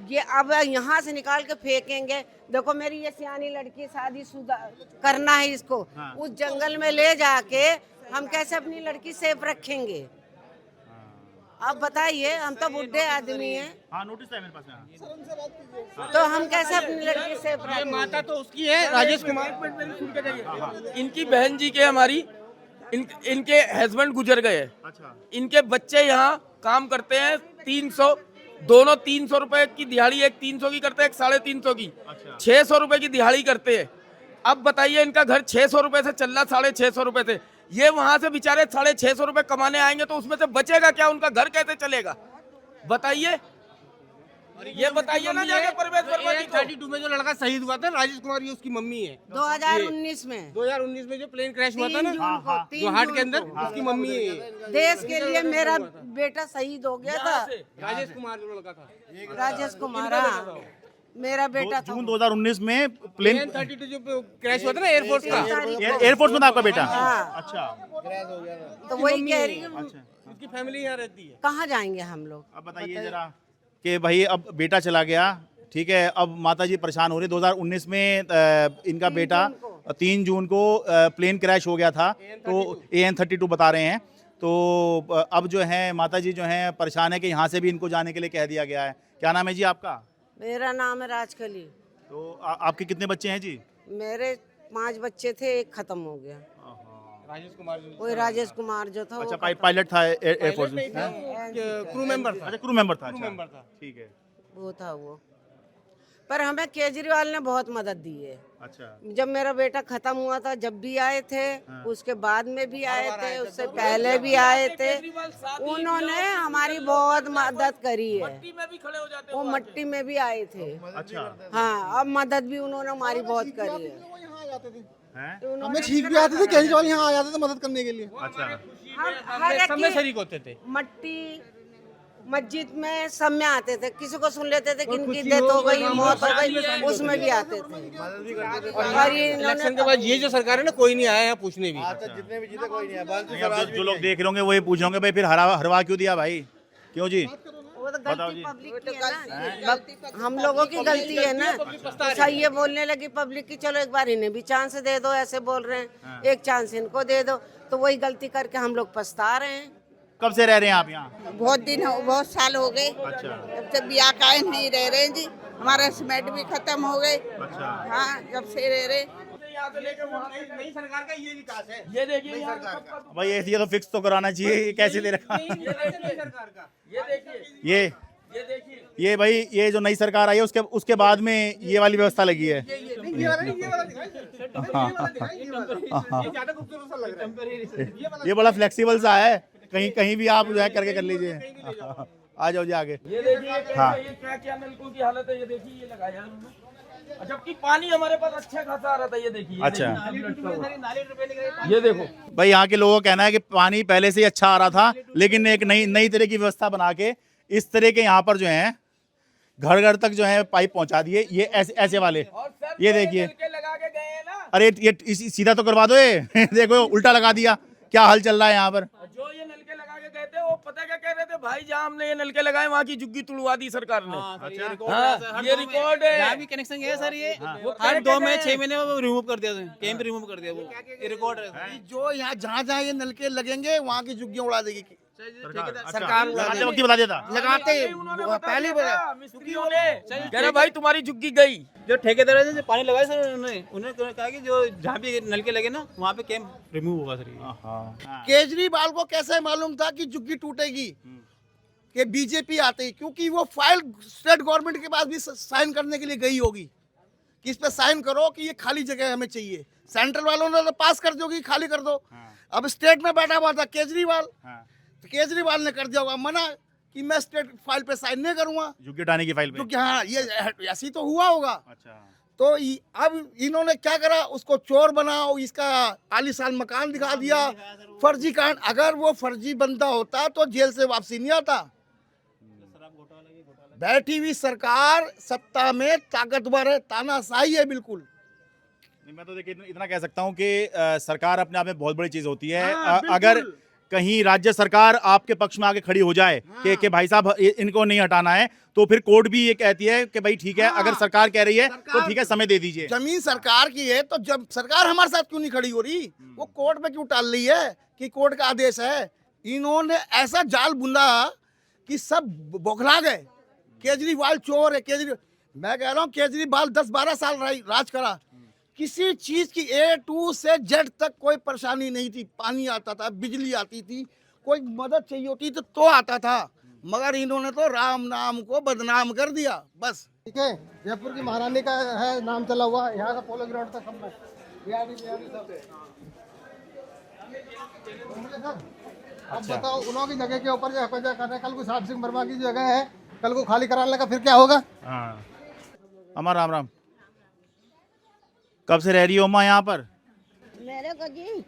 Speaker 5: ये अब यहाँ से निकाल के फेंकेंगे। देखो मेरी ये सियानी लड़की शादीशुदा करना है इसको, उस जंगल में ले जाके हम कैसे अपनी लड़की सेफ रखेंगे? आप बताइए, हम तो बुढ़े आदमी हैं।
Speaker 1: हाँ, नोटिस है मेरे पास यहाँ।
Speaker 5: तो हम कैसे अपनी लड़की सेफ रखेंगे?
Speaker 4: माता तो उसकी है राजेश कुमार, इनकी बहन जी के हमारी इनके हस्बैंड गुजर गए।
Speaker 1: अच्छा।
Speaker 4: इनके बच्चे यहाँ काम करते हैं 300, दोनों 300 रुपए की दिहाड़ी, एक 300 की करते हैं, एक 350 की।
Speaker 1: अच्छा।
Speaker 4: 600 रुपए की दिहाड़ी करते हैं। अब बताइए इनका घर 600 रुपए से चल रहा, 650 रुपए से। ये वहां से बेचारे 650 रुपए कमाने आएंगे तो उसमें से बचेगा क्या? उनका घर कैसे चलेगा? बताइए, ये बताइए ना जाके परवेश वर्मा जी को।
Speaker 9: 32 में जो लड़का शहीद हुआ था राजेश कुमार, ये उसकी मम्मी है।
Speaker 5: 2019 में
Speaker 9: 2019 में जो प्लेन क्रैश हुआ था ना, जो हार्ट के अंदर, उसकी मम्मी है ये।
Speaker 5: देश के लिए मेरा बेटा शहीद हो गया था।
Speaker 9: राजेश कुमार जो लड़का था,
Speaker 5: राजेश कुमार, हाँ, मेरा बेटा था।
Speaker 1: जून 2019 में प्लेन
Speaker 9: 32 जो क्रैश हुआ था ना एयरफोर्स का,
Speaker 1: एयरफोर्स में था आपका बेटा?
Speaker 5: हाँ।
Speaker 1: अच्छा।
Speaker 5: तो वही कह रही हूँ,
Speaker 9: उसकी फैमिली यहाँ रहती है।
Speaker 5: कहाँ जाएंगे हम लोग?
Speaker 1: अब बताइए जरा कि भाई अब बेटा चला गया, ठीक है, अब माता जी परेशान हो रही। 2019 में इनका बेटा 3 जून को प्लेन क्रैश हो गया था, तो AN32 बता रहे हैं। तो अब जो है माता जी जो हैं परेशान है कि यहाँ से भी इनको जाने के लिए कह दिया गया है। क्या नाम है जी आपका?
Speaker 5: मेरा नाम है राजकली।
Speaker 1: तो आपके कितने बच्चे हैं जी?
Speaker 5: मेरे 5 बच्चे थे, एक खत्म हो गया।
Speaker 9: राजेश कुमार
Speaker 5: वही राजेश कुमार जो था,
Speaker 1: अच्छा, पायलट था एयरफोर्स में?
Speaker 9: क्रू मेंबर था।
Speaker 1: अच्छा, क्रू मेंबर था।
Speaker 9: मेंबर था।
Speaker 1: ठीक है।
Speaker 5: वो था वो। पर हमें केजरीवाल ने बहुत मदद दी है।
Speaker 1: अच्छा।
Speaker 5: जब मेरा बेटा खत्म हुआ था, जब भी आए थे, उसके बाद में भी आए थे, उससे पहले भी आए थे, उन्होंने हमारी बहुत मदद करी है। वो मट्टी में भी आए थे।
Speaker 1: अच्छा।
Speaker 5: हाँ, अब मदद भी उन्होंने हमारी बहुत करी है।
Speaker 3: हमें ठीक भी आते थे, केजरीवाल यहाँ आ जाते थे मदद करने के लिए।
Speaker 1: अच्छा।
Speaker 5: हर एक
Speaker 9: सब में शरीक होते थे।
Speaker 5: मट्टी मस्जिद में सब में आते थे, किसी को सुन लेते थे कि इनकी डेथ हो गई, मौत हो गई, उसमें भी आते थे। और ये
Speaker 9: इलेक्शन के बाद ये जो सरकार है ना, कोई नहीं आया है पूछने भी।
Speaker 6: जितने भी जीते कोई नहीं है, बस
Speaker 1: जो लोग देख रहे होंगे वही पूछ रहे होंगे भाई फिर हरवा क्यों दिया भाई? क्यों जी?
Speaker 5: वो तो गलती पब्लिक की है ना, हम लोगों की गलती है ना। अच्छा, ये बोलने लगी पब्लिक की, चलो एक बार इन्हें भी चांस दे दो, ऐसे बोल रहे हैं, एक चांस इनको दे दो, तो वही गलती करके हम लोग पछता रहे हैं।
Speaker 1: कब से रह रहे हैं आप यहाँ?
Speaker 10: बहुत साल हो गए,
Speaker 1: अच्छा।
Speaker 10: जब से ब्याह काहे नहीं रह रहे जी। हमारा सीमेंट भी खत्म हो गए।
Speaker 1: अच्छा।
Speaker 10: हाँ, जब से रह रहे।
Speaker 9: नई सरकार का ये विकास है।
Speaker 4: ये देखिए
Speaker 1: भाई ये तो फिक्स तो कराना चाहिए, ये कैसे दे रखा? ये भाई ये जो नई सरकार आई है उसके बाद में ये वाली व्यवस्था लगी है। ये बड़ा फ्लेक्सिबल सा है, कहीं भी आप जो है करके कर लीजिए। आ जाओ जी आगे।
Speaker 4: ये देखिए
Speaker 1: हाँ।
Speaker 4: ये क्या नलकों की हालत है, ये देखिए, ये लगाया है उन्होंने। जबकि पानी हमारे पास अच्छा खासा आ रहा था, ये देखिए।
Speaker 1: अच्छा।
Speaker 4: ये देखो
Speaker 1: भाई यहाँ के लोगों का कहना है कि पानी पहले से ही अच्छा आ रहा था, लेकिन एक नई तरह की व्यवस्था बना के इस तरह के यहाँ पर जो है घर घर तक जो है पाइप पहुंचा दिए, ये ऐसे वाले। ये देखिए,
Speaker 4: लगा के गए हैं ना।
Speaker 1: अरे ये सीधा तो करवा दो ये। देखो उल्टा लगा दिया, क्या हाल चल रहा है यहाँ पर।
Speaker 4: जो ये नलके लगा के गए थे वो पता क्या कह रहे थे, भाई जहाँ हमने ये नलके लगाए वहाँ की झुग्गी तुड़वा दी सरकार ने।
Speaker 9: हाँ,
Speaker 4: ये रिकॉर्ड है।
Speaker 9: यहाँ भी कनेक्शन है सर, ये हर 2 में 6 महीने में रिमूव कर दिया, कैंप रिमूव कर दिया, वो ये रिकॉर्ड है।
Speaker 3: जो यहाँ जहाँ ये नलके लगेंगे वहाँ की झुग्गियाँ उड़ा देगी
Speaker 1: सरकार। लगाते वक्त ही बता देता।
Speaker 3: लगाते पहले
Speaker 4: मिस्त्रियों ने कह रहा भाई तुम्हारी झुग्गी गई।
Speaker 9: जो ठेकेदार है जो पानी लगाए सर, उन्होंने कहा कि जो जहाँ भी नलके लगे ना वहाँ पे कैंप रिमूव होगा सर।
Speaker 3: केजरीवाल को कैसे मालूम था कि झुग्गी टूटेगी कि बीजेपी आते ही, क्योंकि वो फाइल स्टेट गवर्नमेंट के पास भी साइन करने के लिए गई होगी कि इस पे साइन करो कि ये खाली जगह हमें चाहिए। सेंट्रल वालों ने तो पास कर दोगी, खाली कर दो। अब स्टेट में बैठा हुआ था केजरीवाल, तो केजरीवाल ने कर दिया होगा मना कि मैं स्टेट फाइल पे साइन नहीं करूंगा,
Speaker 1: झुग्गी उठाने की फाइल पे।
Speaker 3: क्योंकि हाँ ये ऐसी तो हुआ होगा।
Speaker 1: अच्छा।
Speaker 3: तो अब इन्होंने क्या करा, उसको चोर बनाओ, इसका आलीशान मकान दिखा दिया, फर्जी कांड। अगर वो फर्जी बंदा होता तो जेल से वापसी नहीं आता। बैठी हुई सरकार सत्ता में ताकतवर है, तानाशाही है बिल्कुल।
Speaker 1: नहीं, मैं तो देखिए इतना कह सकता हूँ कि सरकार अपने आप में बहुत बड़ी चीज होती है। अगर कहीं राज्य सरकार आपके पक्ष में आके खड़ी हो जाए कि भाई साहब इनको नहीं हटाना है, तो फिर कोर्ट भी ये कहती है कि भाई ठीक है, अगर सरकार कह रही है तो ठीक है, समय दे दीजिए।
Speaker 9: जमीन सरकार की है तो जब सरकार हमारे साथ क्यों नहीं खड़ी हो रही? वो कोर्ट में क्यों टाल रही है कि कोर्ट का आदेश है? इन्होंने ऐसा जाल बुना कि सब बौखला गए। केजरीवाल चोर है, केजरीवाल। मैं कह रहा हूँ केजरीवाल 10-12 साल राज करा, किसी चीज की A to से Z तक कोई परेशानी नहीं थी। पानी आता था, बिजली आती थी, कोई मदद चाहिए होती तो आता था। मगर इन्होंने तो राम नाम को बदनाम कर दिया बस।
Speaker 3: ठीक है, जयपुर की महारानी का है नाम चला हुआ, यहाँ का पोलो ग्राउंड तक सब अब बताओ, उन्हों की जगह के ऊपर जो कब्जा कर रहे हैं, कल को साहब सिंह वर्मा की जगह है, कल को खाली कराने का फिर क्या होगा?
Speaker 1: अमर राम राम। कब से रह रही हो माँ यहाँ पर?
Speaker 5: मेरे को जी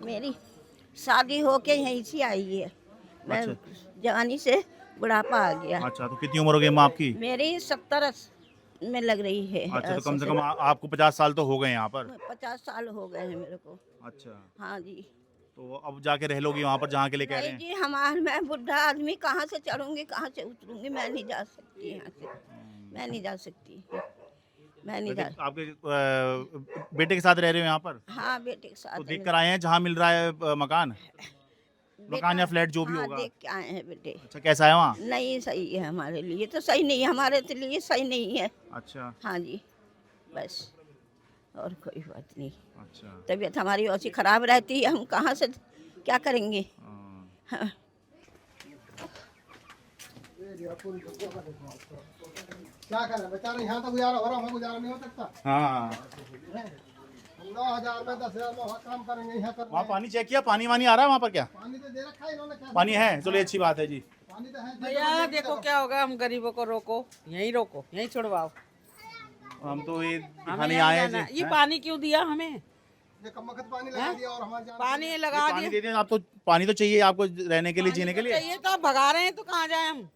Speaker 5: मेरी शादी होके यहीं से आई है। मैं जवानी से बुढ़ापा आ गया।
Speaker 1: अच्छा, तो कितनी उम्र हो गई माँ आपकी?
Speaker 5: मेरी 70 में लग रही है।
Speaker 1: अच्छा, तो कम से कम आपको 50 साल तो हो गए यहाँ पर?
Speaker 5: 50 साल हो गए हैं मेरे को।
Speaker 1: अच्छा,
Speaker 5: हाँ जी।
Speaker 1: तो अब जाके रह लोगी वहाँ पर जहाँ के लिए कह रहे हैं?
Speaker 5: जी मैं बुढ़ा आदमी कहाँ से चढ़ूंगी, कहाँ से उतरूंगी? मैं नहीं जा सकती यहाँ से, मैं नहीं जा सकती, मैं नहीं जा।
Speaker 1: आपके बेटे के साथ रह रहे हो यहाँ पर?
Speaker 5: हाँ, बेटे के साथ।
Speaker 1: तो देख कर आए हैं जहाँ मिल रहा है मकान या फ्लैट जो भी होगा?
Speaker 5: देख के आए हैं बेटे।
Speaker 1: अच्छा, कैसा है वहाँ?
Speaker 5: नहीं सही है, हमारे लिए तो सही नहीं है, हमारे लिए सही नहीं है।
Speaker 1: अच्छा,
Speaker 5: हाँ जी, बस और कोई बात नहीं।
Speaker 1: अच्छा,
Speaker 5: तबीयत हमारी ऐसी खराब रहती है, हम कहाँ से क्या करेंगे? हाँ।
Speaker 3: क्या करें बेचारे, यहाँ तो गुजारा हो रहा, वहाँ गुजारा नहीं हो सकता।
Speaker 1: हाँ,
Speaker 3: 9,000 में 10,000 में वहाँ काम करेंगे, यहाँ कर।
Speaker 1: वहाँ पानी चेक किया? पानी वानी आ रहा है वहाँ पर? क्या
Speaker 3: पानी तो दे रखा है इन्होंने, क्या
Speaker 1: पानी है? चलो अच्छी बात है जी।
Speaker 3: पानी तो है।
Speaker 11: भैया देखो क्या होगा, हम गरीबों को रोको, यहीं रोको, यहीं छुड़वाओ।
Speaker 1: हम तो ये दिखाने आए हैं जी।
Speaker 11: ये पानी क्यों दिया हमें?
Speaker 3: ये कम वक्त पानी लगा दिया और हमारे
Speaker 11: पानी लगा
Speaker 1: पानी दे दिया। आप तो पानी तो चाहिए आपको रहने के लिए, जीने के लिए
Speaker 11: चाहिए, तो आप भगा रहे हैं तो कहाँ जाए हम?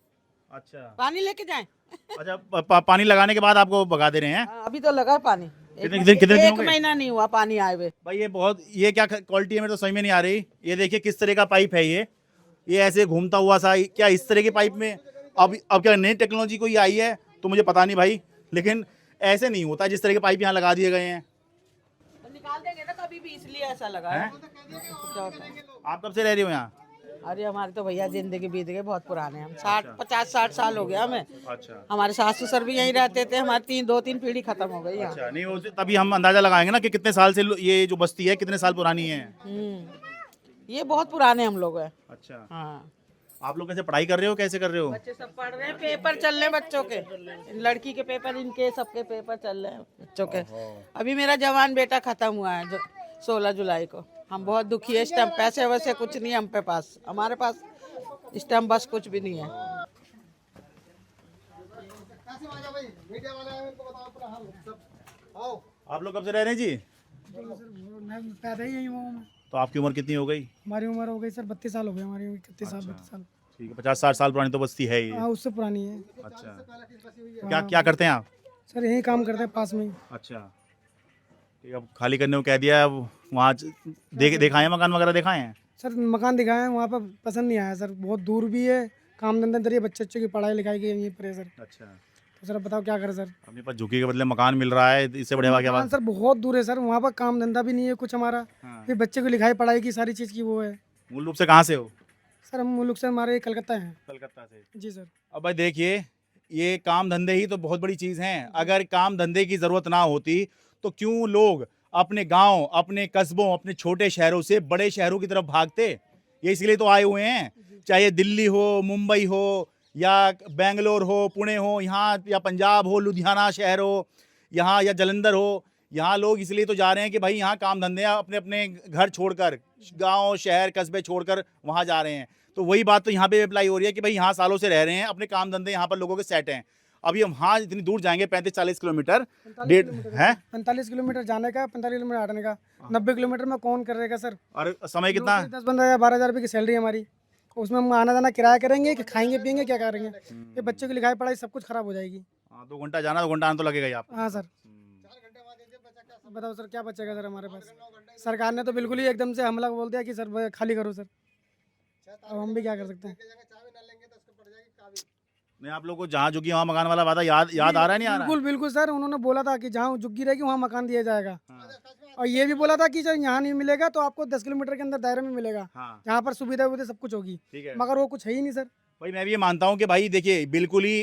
Speaker 1: अच्छा,
Speaker 11: पानी लेके जाएं?
Speaker 1: अच्छा, पानी लगाने के बाद आपको भगा दे रहे हैं?
Speaker 11: अभी तो लगा पानी,
Speaker 1: कितने दिन हो
Speaker 11: एक
Speaker 1: गए?
Speaker 11: महीना नहीं हुआ पानी आए हुए।
Speaker 1: भाई ये क्या क्वालिटी है, मेरे तो समझ में नहीं आ रही। ये देखिए किस तरह का पाइप है ये ऐसे घूमता हुआ सा, क्या इस तरह के पाइप में अब क्या नई टेक्नोलॉजी कोई आई है तो मुझे पता नहीं भाई, लेकिन ऐसे नहीं होता जिस तरह के पाइप यहाँ लगा दिए गए हैं।
Speaker 11: तो निकाल देंगे ना कभी भी, इसलिए ऐसा लगा है।
Speaker 1: आप कब से रह रही हो यहाँ?
Speaker 11: अरे हमारी तो भैया जिंदगी बीत गई, बहुत पुराने हम 50-60 साल हो गया हमें।
Speaker 1: अच्छा,
Speaker 11: हमारे सास ससुर भी यहीं रहते थे, हमारी 2-3 पीढ़ी खत्म हो गई यहाँ।
Speaker 1: अच्छा, नहीं वो तभी हम अंदाजा लगाएंगे ना कि कितने साल से ये जो बस्ती है कितने साल पुरानी है।
Speaker 11: ये बहुत पुराने हम लोग हैं।
Speaker 1: अच्छा,
Speaker 11: हाँ,
Speaker 1: आप लोग कैसे पढ़ाई कर रहे हो, कैसे कर रहे हो?
Speaker 11: बच्चे सब पढ़ रहे हैं, पेपर चल रहे हैं बच्चों के, लड़की के पेपर, इनके सबके पेपर चल रहे हैं बच्चों के। अभी मेरा जवान बेटा खत्म हुआ है 16 जुलाई को। हम बहुत दुखी है, स्टैम्प पैसे वैसे कुछ नहीं है हम पे पास, हमारे पास स्टैम्प बस कुछ भी नहीं है।
Speaker 1: आप लोग कब से रह रहे हैं जी?
Speaker 3: मैं पैदा ही यही हूँ।
Speaker 1: तो आपकी उम्र कितनी हो गई?
Speaker 3: हमारी उम्र हो गई सर 32 साल हो गए, हमारी 31 साल 32 साल।
Speaker 1: ठीक है, 50-60 साल पुरानी तो बस्ती है ये।
Speaker 3: हाँ, उससे पुरानी है।
Speaker 1: अच्छा, क्या करते हैं आप?
Speaker 3: सर यही काम करते हैं पास में ही।
Speaker 1: अच्छा, ठीक, अब खाली करने को कह दिया, अब वहाँ दिखाए मकान वगैरह दिखाए हैं?
Speaker 3: सर मकान दिखाए हैं, वहाँ पर पसंद नहीं आया सर, बहुत दूर भी है, काम धंधा करिए, बच्चों की पढ़ाई लिखाई की यहीं पर है सर।
Speaker 1: अच्छा,
Speaker 3: तो सर बताओ क्या करें सर?
Speaker 1: अपने पास झुकी के बदले मकान मिल रहा है, इससे बढ़िया क्या बात?
Speaker 3: सर बहुत दूर है सर, वहाँ पर काम धंधा भी नहीं है कुछ हमारा। फिर बच्चे की लिखाई पढ़ाई की सारी चीज़ की वो है।
Speaker 1: मूल रूप से कहाँ से हो?
Speaker 3: सर हम मुल्क से, हमारे कलकत्ता हैं।
Speaker 1: कलकत्ता से?
Speaker 3: जी सर।
Speaker 1: अब भाई देखिए, ये काम धंधे ही तो बहुत बड़ी चीज़ हैं। अगर काम धंधे की ज़रूरत ना होती तो क्यों लोग अपने गांव, अपने कस्बों, अपने छोटे शहरों से बड़े शहरों की तरफ भागते? ये इसलिए तो आए हुए हैं, चाहे दिल्ली हो, मुंबई हो, या बेंगलोर हो, पुणे हो, यहाँ या पंजाब हो, लुधियाना शहर हो, यहाँ या जलंधर हो, यहाँ लोग इसलिए तो जा रहे हैं कि भाई यहाँ काम धंधे, अपने अपने घर छोड़कर, गांव शहर कस्बे छोड़कर वहाँ जा रहे हैं। तो वही बात तो यहाँ पे अप्लाई हो रही है कि भाई यहाँ सालों से रह रहे हैं, अपने काम धंधे यहाँ पर लोगों के सेट हैं। अभी हम वहाँ इतनी दूर जाएंगे 35-40 किलोमीटर, 45
Speaker 3: किलोमीटर जाने का, 45 किलोमीटर आने का, 90 किलोमीटर में कौन करेगा सर?
Speaker 1: और समय कितना?
Speaker 3: 10-15 या 12,000 रुपये की सैलरी है हमारी, उसमें हम आना जाना किराया करेंगे कि खाएंगे पियेंगे क्या करेंगे? ये बच्चों की लिखाई पढ़ाई सब कुछ खराब हो जाएगी।
Speaker 1: 2 घंटा जाना, 2 घंटा आना तो लगेगा ही आपको।
Speaker 3: हाँ सर। बताओ सर क्या बचेगा सर हमारे पास। सरकार ने तो बिल्कुल ही एकदम से हमला बोल दिया कि सर खाली करो सर, अब हम भी क्या कर सकते हैं।
Speaker 1: नहीं, आप लोगों को जहाँ झुकी वहाँ मकान वाला वादा याद आ रहा है, नहीं आ रहा है?
Speaker 3: बिल्कुल बिल्कुल सर, उन्होंने बोला था कि जहाँ झुग्गी रहेगी वहाँ मकान दिया जाएगा। और ये भी बोला था कि जब यहाँ नहीं मिलेगा तो आपको 10 किलोमीटर के अंदर दायरे में मिलेगा,
Speaker 1: हाँ,
Speaker 3: जहाँ पर सुविधा उविधा सब कुछ होगी।
Speaker 1: ठीक है।
Speaker 3: मगर वो कुछ है ही नहीं सर।
Speaker 1: भाई मैं भी ये मानता हूँ कि भाई देखिए बिल्कुल ही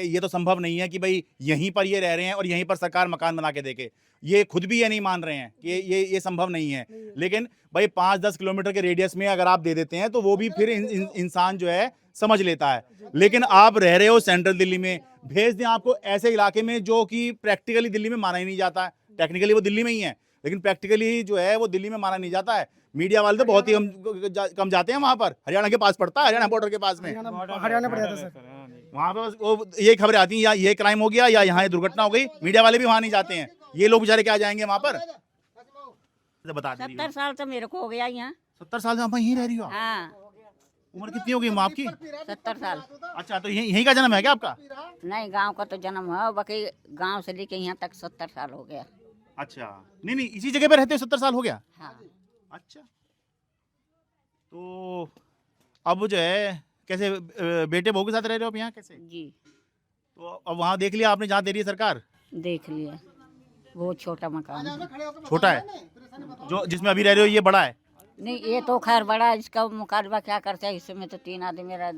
Speaker 1: ये तो संभव नहीं है कि भाई यहीं पर ये रह रहे हैं और यहीं पर सरकार मकान बना के देके, ये खुद भी ये नहीं मान रहे हैं कि ये संभव नहीं है। लेकिन भाई 5-10 किलोमीटर के रेडियस में अगर आप दे देते हैं तो वो भी फिर इंसान जो है समझ लेता है। लेकिन आप रह रहे हो सेंट्रल दिल्ली में, भेज दें आपको ऐसे इलाके में जो कि प्रैक्टिकली दिल्ली में माना ही नहीं जाता है। टेक्निकली वो दिल्ली में ही है लेकिन प्रैक्टिकली जो है वो दिल्ली में माना नहीं जाता है। मीडिया वाले तो बहुत ही कम जाते हैं वहाँ पर, हरियाणा के पास पड़ता है, हरियाणा बॉर्डर के पास में,
Speaker 3: हरियाणा पड़ जाता सर।
Speaker 1: वहाँ पे वो ये खबरें आती हैं या ये क्राइम हो गया या यहाँ ये दुर्घटना हो गई, मीडिया वाले भी वहाँ नहीं जाते हैं। ये लोग बेचारे क्या जाएंगे वहाँ पर? बता दीजिए।
Speaker 5: 70 साल तो मेरे को हो गया यहाँ।
Speaker 1: 70 साल से आप यहीं रह रही हो?
Speaker 5: हाँ,
Speaker 1: उम्र कितनी होगी माँ आपकी?
Speaker 5: 70 साल।
Speaker 1: अच्छा, तो यहीं का जन्म है क्या आपका?
Speaker 5: नहीं, गांव का तो जन्म है, बाकी गांव से लेके यहाँ तक 70 साल हो गया।
Speaker 1: अच्छा, नहीं इसी जगह पे रहते हो, 70 साल हो गया?
Speaker 5: हाँ।
Speaker 1: अच्छा, तो अब जो है कैसे बेटे बहू के साथ रह रहे हो आप यहाँ कैसे?
Speaker 5: जी,
Speaker 1: तो अब वहाँ देख लिया आपने जहाँ दे रही है सरकार?
Speaker 5: देख लिया, बहुत छोटा मकान है।
Speaker 1: छोटा है जो जिसमें अभी रह रहे हो, ये बड़ा है?
Speaker 5: नहीं, ये तो खैर बड़ा है, इसका मुकाबला क्या करते हैं, इसमें तो 3 आदमी मेरा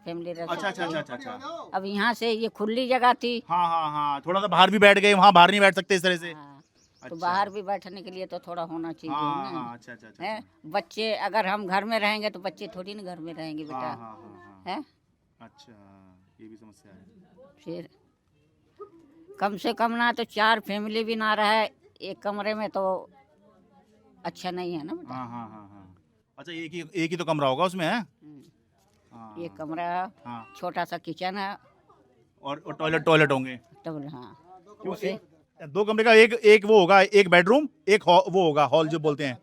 Speaker 5: फैमिली रहता है।
Speaker 1: अच्छा।
Speaker 5: अब यहाँ से ये खुली जगह थी।
Speaker 1: हाँ, थोड़ा सा बाहर भी बैठ गए, वहाँ बाहर नहीं बैठ सकते इस तरह से।
Speaker 5: हाँ, तो बाहर भी बैठने के लिए तो थोड़ा होना चाहिए ना।
Speaker 1: अच्छा।
Speaker 5: है, बच्चे अगर हम घर में रहेंगे तो बच्चे थोड़ी ना घर में रहेंगे बेटा। है,
Speaker 1: अच्छा, ये भी समस्या है।
Speaker 5: फिर कम से कम ना तो 4 फैमिली भी ना रहे एक कमरे में तो अच्छा नहीं है ना बेटा।
Speaker 1: हाँ। अच्छा, एक ही तो कमरा होगा उसमें, है?
Speaker 5: एक कमरा है, छोटा सा किचन है
Speaker 1: और टॉयलेट होंगे।
Speaker 5: हाँ, उसे
Speaker 1: 2 कमरे का एक वो होगा, एक बेडरूम, एक वो होगा हॉल जो बोलते हैं,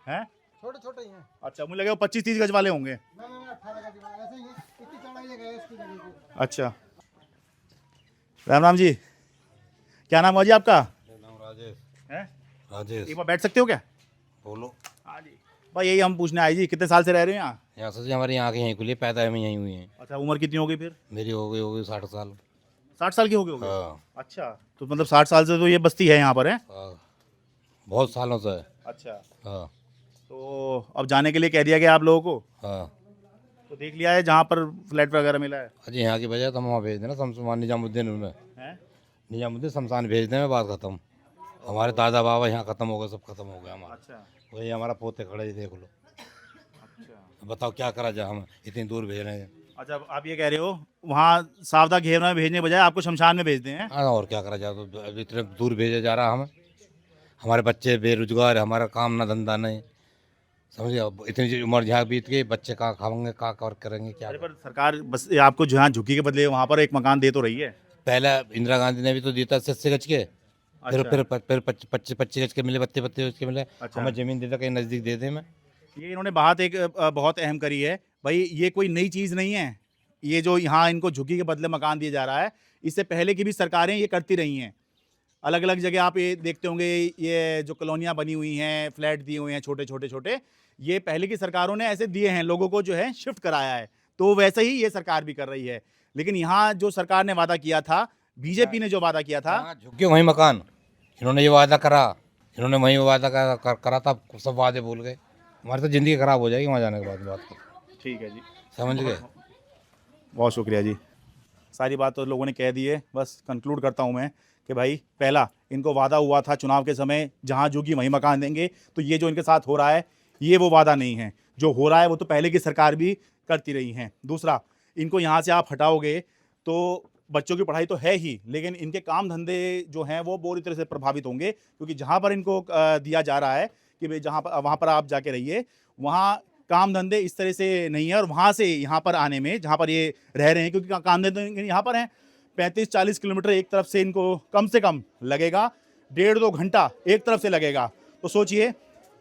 Speaker 1: हैं?
Speaker 3: छोटे ही हैं।
Speaker 1: अच्छा, मुझे लगा 25-30 गज वाले होंगे। अच्छा, राम जी, क्या नाम हुआ जी आपका?
Speaker 2: राजेश।
Speaker 1: है?
Speaker 2: राजेश।
Speaker 1: एक बार बैठ सकते हो क्या?
Speaker 2: बोलो।
Speaker 1: हाँ जी। भाई यही हम पूछने आए जी, कितने साल से रह रहे हो यहाँ?
Speaker 2: यहाँ से हमारे यहाँ के यहीं खुली, पैदा है, यहीं हुई हैं।
Speaker 1: अच्छा, उम्र कितनी हो गई फिर?
Speaker 2: मेरी हो गई 60 साल।
Speaker 1: 60 साल की हो गई?
Speaker 2: हाँ।
Speaker 1: अच्छा, तो मतलब 60 साल से तो ये बस्ती है यहाँ पर, है?
Speaker 2: हाँ, बहुत सालों से है।
Speaker 1: अच्छा।
Speaker 2: हाँ।
Speaker 1: तो अब जाने के लिए कह दिया गया आप लोगों को?
Speaker 2: हाँ।
Speaker 1: तो देख लिया है जहाँ पर फ्लैट वगैरह मिला है?
Speaker 2: अजी यहाँ की वजह तो हम वहाँ भेज देना शमशान, निजामुद्दीन में, निजामुद्दीन शमशान भेज दें, बात खत्म। हमारे दादा बाबा यहाँ खत्म हो गए, सब खत्म हो गया हमारा।
Speaker 1: अच्छा।
Speaker 2: वही हमारा पोते खड़े हैं, देख लो।
Speaker 1: अच्छा,
Speaker 2: बताओ क्या करा जाए, हम इतनी दूर भेज रहे हैं।
Speaker 1: अच्छा, आप ये कह रहे हो वहाँ सावधा घेर में भेजने के बजाय आपको शमशान में भेज दें, हैं?
Speaker 2: हाँ, और क्या करा जाए, तो अब इतने दूर भेजा जा रहा हमें। हमारे बच्चे बेरोजगार, हमारा काम ना धंधा नहीं, समझिए। अब इतनी उम्र यहाँ बीत गई, बच्चे कहाँ खाएंगे, कहाँ कर करेंगे, क्या?
Speaker 1: अरे पर सरकार बस आपको जहाँ झुग्गी के बदले वहाँ पर एक मकान दे तो रही है।
Speaker 2: पहले इंदिरा गांधी ने भी तो दिया था 80 गज के, फिर 25 गज के मिले, 32 गज के मिले।
Speaker 1: अच्छा।
Speaker 2: हमें जमीन दे दे, कहीं नज़दीक दे दे। मैं
Speaker 1: ये इन्होंने बात एक बहुत अहम करी है भाई, ये कोई नई चीज़ नहीं है। ये जो यहाँ इनको झुग्गी के बदले मकान दिया जा रहा है, इससे पहले की भी सरकारें ये करती रही हैं। अलग अलग जगह आप ये देखते होंगे, ये जो कॉलोनियाँ बनी हुई हैं, फ्लैट दिए हुए हैं छोटे, ये पहले की सरकारों ने ऐसे दिए हैं, लोगों को जो है शिफ्ट कराया है। तो वैसे ही ये सरकार भी कर रही है। लेकिन यहाँ जो सरकार ने वादा किया था, बीजेपी ने जो वादा किया था,
Speaker 2: झुग्गी वही मकान, इन्होंने ये वादा करा, इन्होंने वही वादा करा था, सब वादे भूल गए। हमारी तो ज़िंदगी ख़राब हो जाएगी वहाँ जाने के बाद। बात
Speaker 1: ठीक है जी,
Speaker 2: समझ गए।
Speaker 1: बहुत शुक्रिया जी। सारी बात तो लोगों ने कह दी है। बस कंक्लूड करता हूँ मैं कि भाई पहला, इनको वादा हुआ था चुनाव के समय जहाँ झुग्गी वहीं मकान देंगे, तो ये जो इनके साथ हो रहा है ये वो वादा नहीं है। जो हो रहा है वो तो पहले की सरकार भी करती रही हैं। दूसरा, इनको यहाँ से आप हटाओगे तो बच्चों की पढ़ाई तो है ही, लेकिन इनके काम धंधे जो हैं वो बुरी तरह से प्रभावित होंगे, क्योंकि जहाँ पर इनको दिया जा रहा है कि भाई जहाँ पर वहाँ पर आप जाके रहिए, वहाँ काम धंधे इस तरह से नहीं है। और वहाँ से यहाँ पर आने में, जहाँ पर ये रह रहे हैं, क्योंकि काम धंधे यहाँ पर हैं, 35-40 किलोमीटर एक तरफ से इनको कम से कम लगेगा, 1.5-2 घंटा एक तरफ से लगेगा। तो सोचिए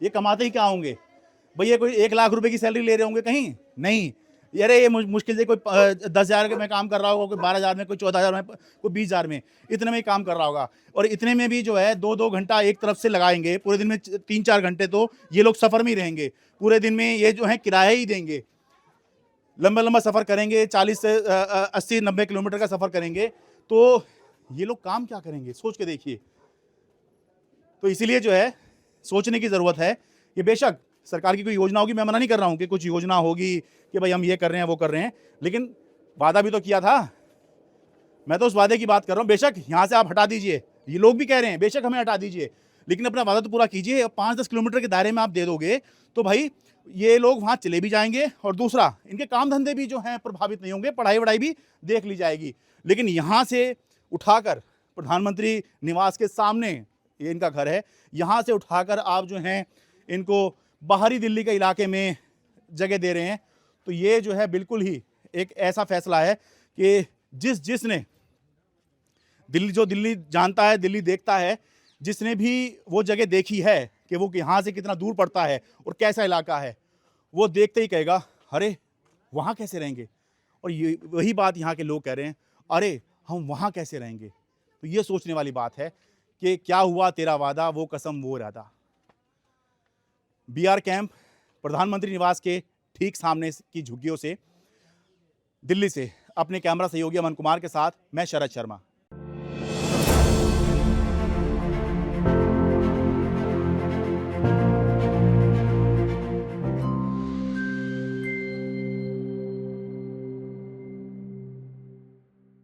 Speaker 1: ये कमाते ही क्या होंगे? भैया कोई 1 लाख रुपए की सैलरी ले रहे होंगे कहीं? नहीं, अरे ये मुश्किल से कोई 10,000 में काम कर रहा होगा, कोई 12,000 में, कोई 14,000 में, कोई 20,000 में, इतने में ही काम कर रहा होगा। और इतने में भी जो है 2-2 घंटा एक तरफ से लगाएंगे, पूरे दिन में 3-4 घंटे तो ये लोग सफ़र में ही रहेंगे। पूरे दिन में ये जो है किराया ही देंगे, लंबा लंबा सफ़र करेंगे, 40 से 80-90 किलोमीटर का सफ़र करेंगे, तो ये लोग काम क्या करेंगे, सोच के देखिए। तो इसीलिए जो है सोचने की ज़रूरत है कि बेशक सरकार की कोई योजना होगी, मैं मना नहीं कर रहा हूँ कि कुछ योजना होगी कि भाई हम ये कर रहे हैं वो कर रहे हैं, लेकिन वादा भी तो किया था। मैं तो उस वादे की बात कर रहा हूँ। बेशक यहाँ से आप हटा दीजिए, ये लोग भी कह रहे हैं बेशक हमें हटा दीजिए, लेकिन अपना वादा तो पूरा कीजिए। 5-10 किलोमीटर के दायरे में आप दे दोगे तो भाई ये लोग वहाँ चले भी जाएंगे, और दूसरा इनके काम धंधे भी जो हैं प्रभावित नहीं होंगे, पढ़ाई वढ़ाई भी देख ली जाएगी। लेकिन यहाँ से उठाकर प्रधानमंत्री निवास के सामने, ये इनका घर है, यहाँ से उठाकर आप जो हैं इनको बाहरी दिल्ली के इलाके में जगह दे रहे हैं, तो ये जो है बिल्कुल ही एक ऐसा फैसला है कि जिसने दिल्ली जानता है, दिल्ली देखता है, जिसने भी वो जगह देखी है कि वो यहाँ से कितना दूर पड़ता है और कैसा इलाका है, वो देखते ही कहेगा अरे वहाँ कैसे रहेंगे। और ये वही बात यहाँ के लोग कह रहे हैं, अरे हम वहाँ कैसे रहेंगे। तो ये सोचने वाली बात है कि क्या हुआ तेरा वादा, वो कसम वो इरादा। BR कैंप प्रधानमंत्री निवास के ठीक सामने की झुग्गियों से, दिल्ली से अपने कैमरा सहयोगी अमन कुमार के साथ मैं शरद शर्मा।